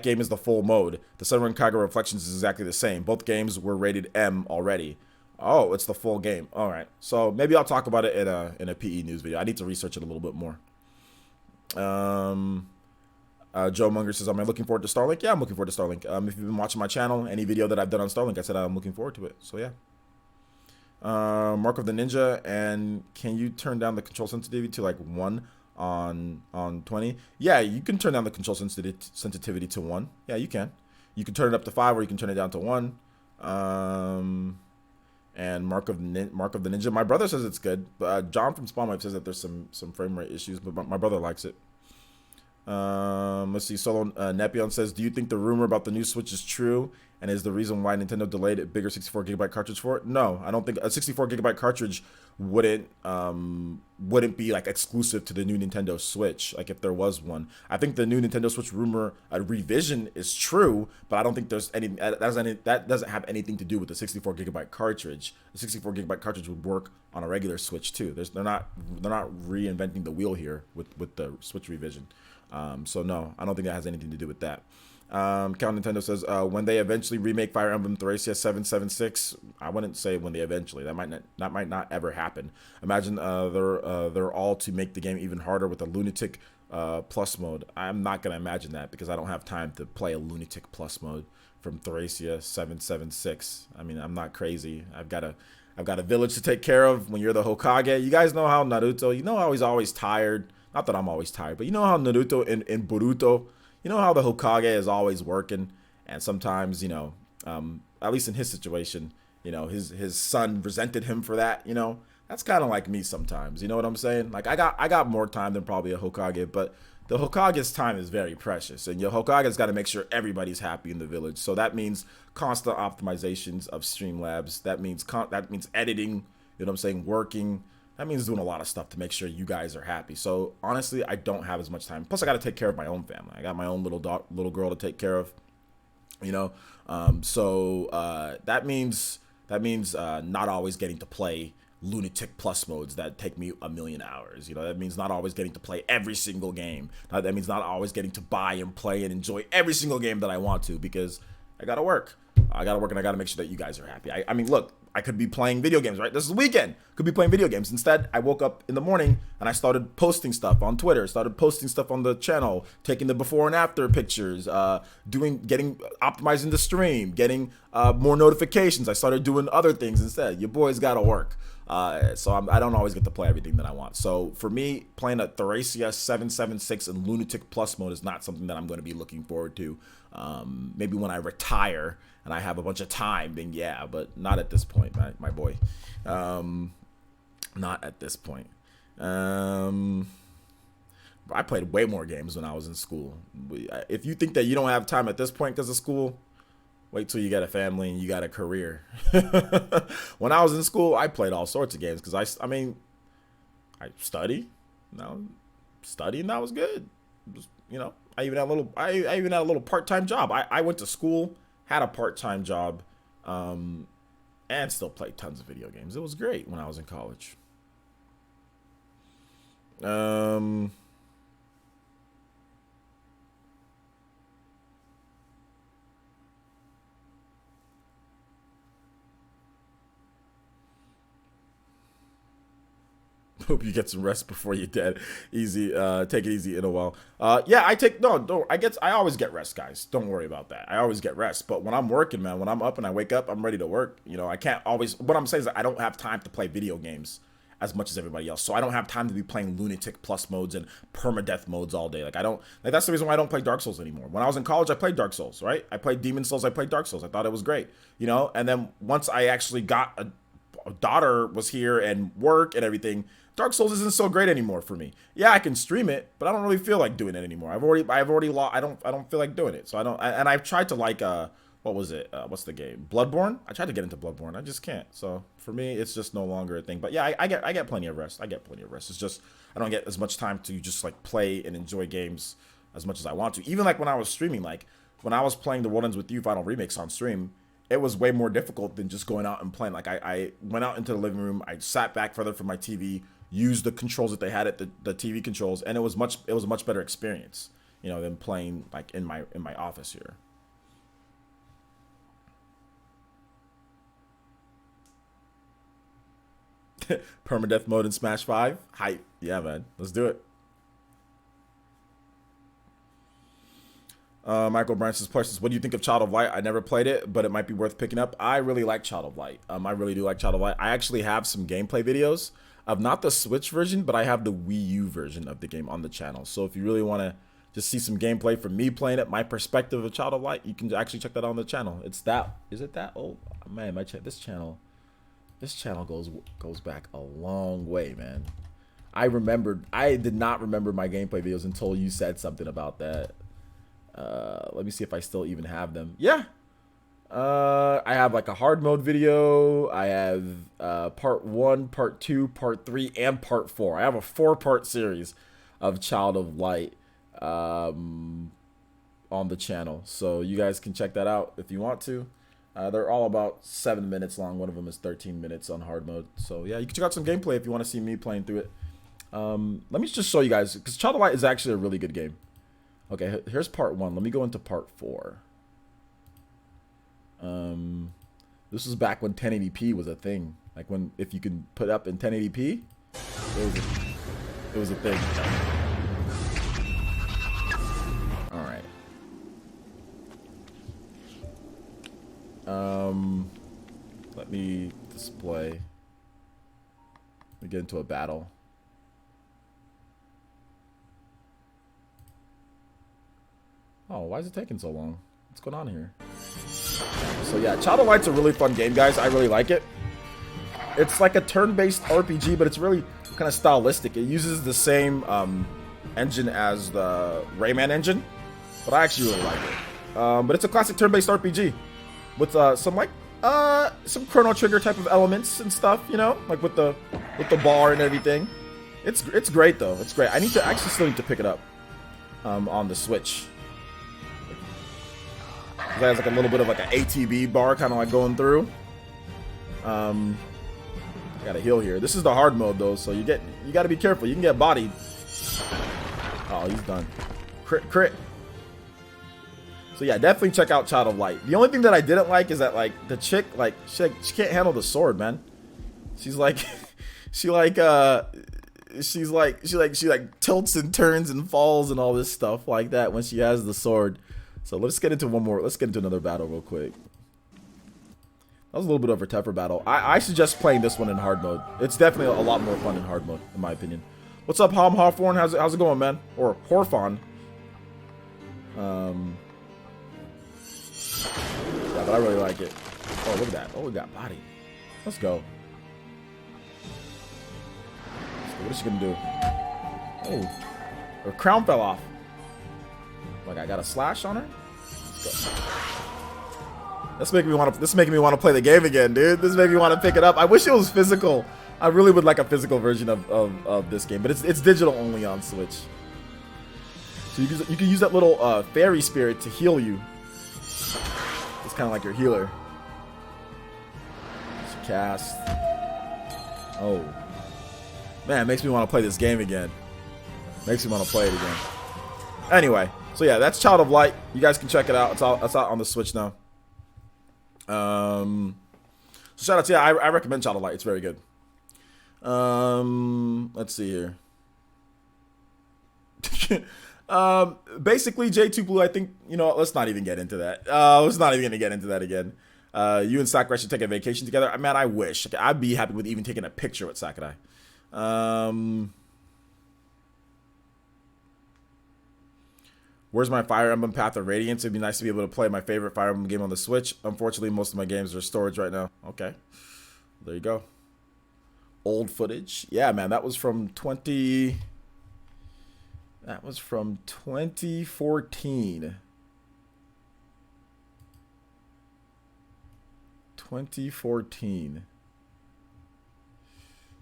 game is the full mode. The Sunrun Kagura Reflections is exactly the same. Both games were rated M already. Oh, it's the full game. All right. So maybe I'll talk about it in a PE news video. I need to research it a little bit more. Joe Munger says, "Am I looking forward to Starlink?" Yeah, I'm looking forward to Starlink. If you've been watching my channel, any video that I've done on Starlink, I said I'm looking forward to it. So yeah. Mark of the Ninja, and can you turn down the control sensitivity to like 1 on 20? Yeah, you can turn down the control sensitivity to 1. Yeah, you can. You can turn it up to 5, or you can turn it down to 1. And Mark of the Ninja, my brother says it's good. John from Spawn Wipe says that there's some frame rate issues, but my brother likes it. Let's see. Solo Nepion says, "Do you think the rumor about the new Switch is true, and is the reason why Nintendo delayed a bigger 64 gigabyte cartridge for it?" No, I don't think a 64 gigabyte cartridge wouldn't be like exclusive to the new Nintendo Switch. Like if there was one, I think the new Nintendo Switch rumor revision is true, but I don't think there's any that doesn't have anything to do with the 64 gigabyte cartridge. The 64 gigabyte cartridge would work on a regular Switch too. They're not reinventing the wheel here with the Switch revision. So no, I don't think that has anything to do with that. Count Nintendo says, when they eventually remake Fire Emblem Thracia 776, I wouldn't say when they eventually. That might not ever happen. Imagine they're all to make the game even harder with a Lunatic Plus mode. I'm not gonna imagine that because I don't have time to play a Lunatic Plus mode from Thracia 776. I mean, I'm not crazy. I've got a village to take care of. When you're the Hokage, you guys know how Naruto. You know how he's always tired. Not that I'm always tired, but you know how Naruto in Boruto, you know how the Hokage is always working, and sometimes, you know, at least in his situation, you know, his son resented him for that, you know. That's kind of like me sometimes, you know what I'm saying? Like I got more time than probably a Hokage, but the Hokage's time is very precious, and your Hokage's got to make sure everybody's happy in the village. So that means constant optimizations of Streamlabs. That means editing, you know what I'm saying, working. That means doing a lot of stuff to make sure you guys are happy. So honestly, I don't have as much time. Plus, I got to take care of my own family. I got my own little girl to take care of. You know, that means not always getting to play Lunatic Plus modes that take me 1,000,000 hours. You know, that means not always getting to play every single game. That means not always getting to buy and play and enjoy every single game that I want to, because I gotta work. And I gotta make sure that you guys are happy. I mean, look, I could be playing video games, right? This is the weekend. Could be playing video games. Instead, I woke up in the morning and I started posting stuff on Twitter, started posting stuff on the channel, taking the before and after pictures, optimizing the stream, getting more notifications. I started doing other things instead. Your boy's gotta work. So I don't always get to play everything that I want. So for me, playing a Thracia 776 in Lunatic Plus mode is not something that I'm going to be looking forward to. Maybe when I retire and I have a bunch of time, then yeah, but not at this point, my boy. Not at this point. I played way more games when I was in school. If you think that you don't have time at this point because of school, wait till you get a family and you got a career. When I was in school, I played all sorts of games because I study. Studying, that was good. Just, you know, I even had a little part-time job. I went to school, had a part-time job, and still played tons of video games. It was great when I was in college. Hope you get some rest before you're dead. Easy, take it easy in a while. Yeah, I always get rest, guys. Don't worry about that. I always get rest. But when I'm working, man, when I'm up and I wake up, I'm ready to work. You know, I can't always, what I'm saying is that I don't have time to play video games as much as everybody else. So I don't have time to be playing Lunatic Plus modes and permadeath modes all day. That's the reason why I don't play Dark Souls anymore. When I was in college, I played Dark Souls, right? I played Demon Souls, I played Dark Souls. I thought it was great, you know? And then once I actually got a daughter was here and work and everything, Dark Souls isn't so great anymore for me. Yeah, I can stream it, but I don't really feel like doing it anymore. I don't feel like doing it. So I don't, and I've tried to what was it? What's the game? Bloodborne? I tried to get into Bloodborne. I just can't. So for me, it's just no longer a thing. But yeah, I get plenty of rest. I get plenty of rest. It's just I don't get as much time to just like play and enjoy games as much as I want to. Even like when I was streaming, like when I was playing the World Ends With You Final Remix on stream, it was way more difficult than just going out and playing. Like I went out into the living room, I sat back further from my TV, used the controls that they had at the TV controls, and it was a much better experience, you know, than playing like in my office here. Permadeath mode in Smash 5. Hype. Yeah, man. Let's do it. Michael Bryan says, what do you think of Child of Light? I never played it, but it might be worth picking up. I really like Child of Light. I really do like Child of Light. I actually have some gameplay videos of not the Switch version, but I have the Wii U version of the game on the channel. So if you really want to just see some gameplay from me playing it, my perspective of Child of Light, you can actually check that out on the channel. It's that. Is it that? Oh, man, this channel goes back a long way, man. I did not remember my gameplay videos until you said something about that. Let me see if I still even have them. Yeah. I have like a hard mode video. I have part 1, part 2, part 3, and part 4. I have a 4-part series of Child of Light on the channel. So you guys can check that out if you want to. They're all about 7 minutes long. One of them is 13 minutes on hard mode. So yeah, you can check out some gameplay if you want to see me playing through it. Let me just show you guys, because Child of Light is actually a really good game. Okay, here's part 1. Let me go into part 4. This was back when 1080p was a thing. Like if you can put up in 1080p, it was a thing. All right. Let me display. Let me get into a battle. Oh, why is it taking so long? What's going on here? So yeah, Child of Light's a really fun game, guys. I really like it. It's like a turn-based RPG, but it's really kind of stylistic. It uses the same engine as the Rayman engine, but I actually really like it. But it's a classic turn-based RPG with some Chrono Trigger type of elements and stuff, you know, like with the bar and everything. It's great though. It's great. I still need to pick it up on the Switch. It has like a little bit of like an ATB bar kind of like going through. I gotta heal here. This is the hard mode though, so you gotta be careful. You can get bodied. Oh, he's done. Crit. So yeah, definitely check out Child of Light. The only thing that I didn't like is that like the chick, like she can't handle the sword, man. She's like she tilts and turns and falls and all this stuff like that when she has the sword. So let's get into another battle real quick. That was a little bit of a tougher battle. I suggest playing this one in hard mode. It's definitely a lot more fun in hard mode, in my opinion. What's up, Hom Hawthorne? How's it going, man? Or Horfon. Yeah, but I really like it. Oh, look at that. Oh, we got body. Let's go. What is she gonna do? Oh, her crown fell off. Like I got a slash on her. Let's go. This is making me want to play the game again, dude. This is making me want to pick it up. I wish it was physical. I really would like a physical version of this game, but it's digital only on Switch. So you can use that little fairy spirit to heal you. It's kind of like your healer. She cast. Oh man, it makes me want to play this game again. Makes me want to play it again. Anyway, so yeah, that's Child of Light. You guys can check it out. It's out on the Switch now. So shout out to I recommend Child of Light. It's very good. Let's see here. Basically, J2 Blue, I think, you know, let's not even get into that. Let's not even gonna get into that again. You and Sakurai should take a vacation together. Man, I wish. I'd be happy with even taking a picture with Sakurai. Where's my Fire Emblem Path of Radiance? It'd be nice to be able to play my favorite Fire Emblem game on the Switch. Unfortunately, most of my games are storage right now. Okay. There you go. Old footage. Yeah, man, that was from 2014. 2014.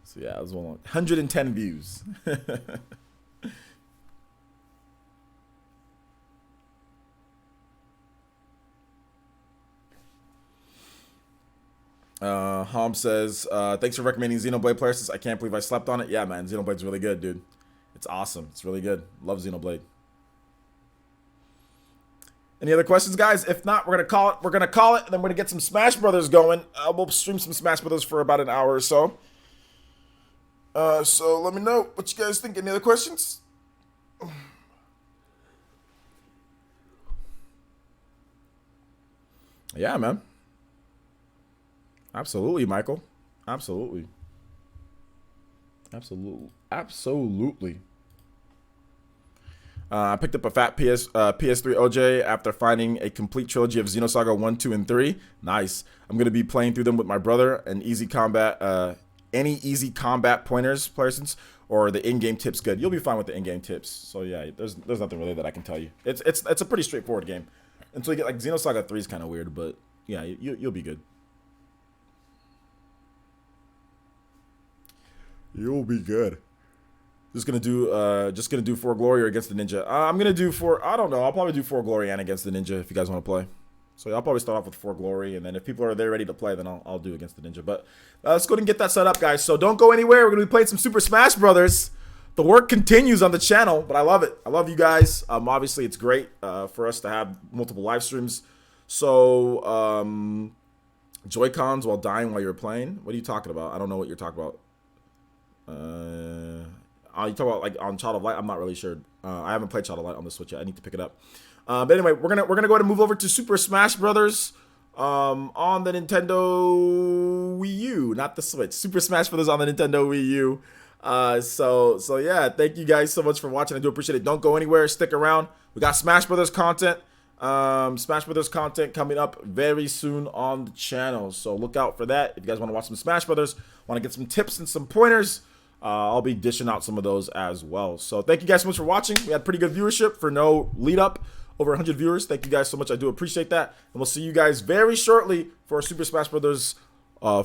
So yeah, it was 110 views. Hom says, thanks for recommending Xenoblade players. I can't believe I slept on it. Yeah, man, Xenoblade's really good, dude. It's awesome. It's really good. Love Xenoblade. Any other questions, guys? If not, we're gonna call it. We're gonna call it, and then we're gonna get some Smash Brothers going. We'll stream some Smash Brothers for about an hour or so. So let me know what you guys think. Any other questions? Yeah, man. Absolutely, Michael. Absolutely. Absolutely. I picked up a fat PS3 OJ after finding a complete trilogy of Xenosaga 1, 2, and 3. Nice. I'm going to be playing through them with my brother and easy combat, any easy combat pointers, persons, or the in-game tips good. You'll be fine with the in-game tips. So yeah, there's nothing really that I can tell you. It's a pretty straightforward game. Until you get like Xenosaga 3 is kind of weird, but yeah, you'll be good. You'll be good. Just gonna do For Glory or against the Ninja. I'm gonna do I don't know. I'll probably do For Glory and against the Ninja if you guys want to play. So I'll probably start off with For Glory, and then if people are there ready to play, then I'll do against the Ninja. But let's go ahead and get that set up, guys. So don't go anywhere. We're gonna be playing some Super Smash Brothers. The work continues on the channel, but I love it. I love you guys. Obviously, it's great for us to have multiple live streams. So Joy-Cons while dying while you're playing. What are you talking about? I don't know what you're talking about. You talk about like on Child of Light? I'm not really sure. I haven't played Child of Light on the Switch yet. I need to pick it up. But anyway, we're gonna go ahead and move over to Super Smash Brothers on the Nintendo Wii U, not the Switch. Super Smash Brothers on the Nintendo Wii U. So yeah, thank you guys so much for watching. I do appreciate it. Don't go anywhere. Stick around. We got Smash Brothers content. Smash Brothers content coming up very soon on the channel. So look out for that. If you guys want to watch some Smash Brothers, want to get some tips and some pointers, I'll be dishing out some of those as well. So thank you guys so much for watching. We had pretty good viewership for no lead up. Over 100 viewers. Thank you guys so much. I do appreciate that. And we'll see you guys very shortly for Super Smash Brothers I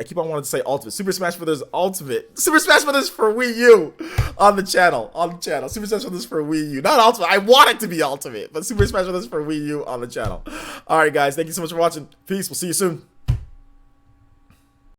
keep on wanting to say Ultimate. Super Smash Brothers Ultimate. Super Smash Brothers for Wii U on the channel. Super Smash Brothers for Wii U. Not Ultimate. I want it to be Ultimate, but Super Smash Brothers for Wii U on the channel. All right, guys. Thank you so much for watching. Peace. We'll see you soon.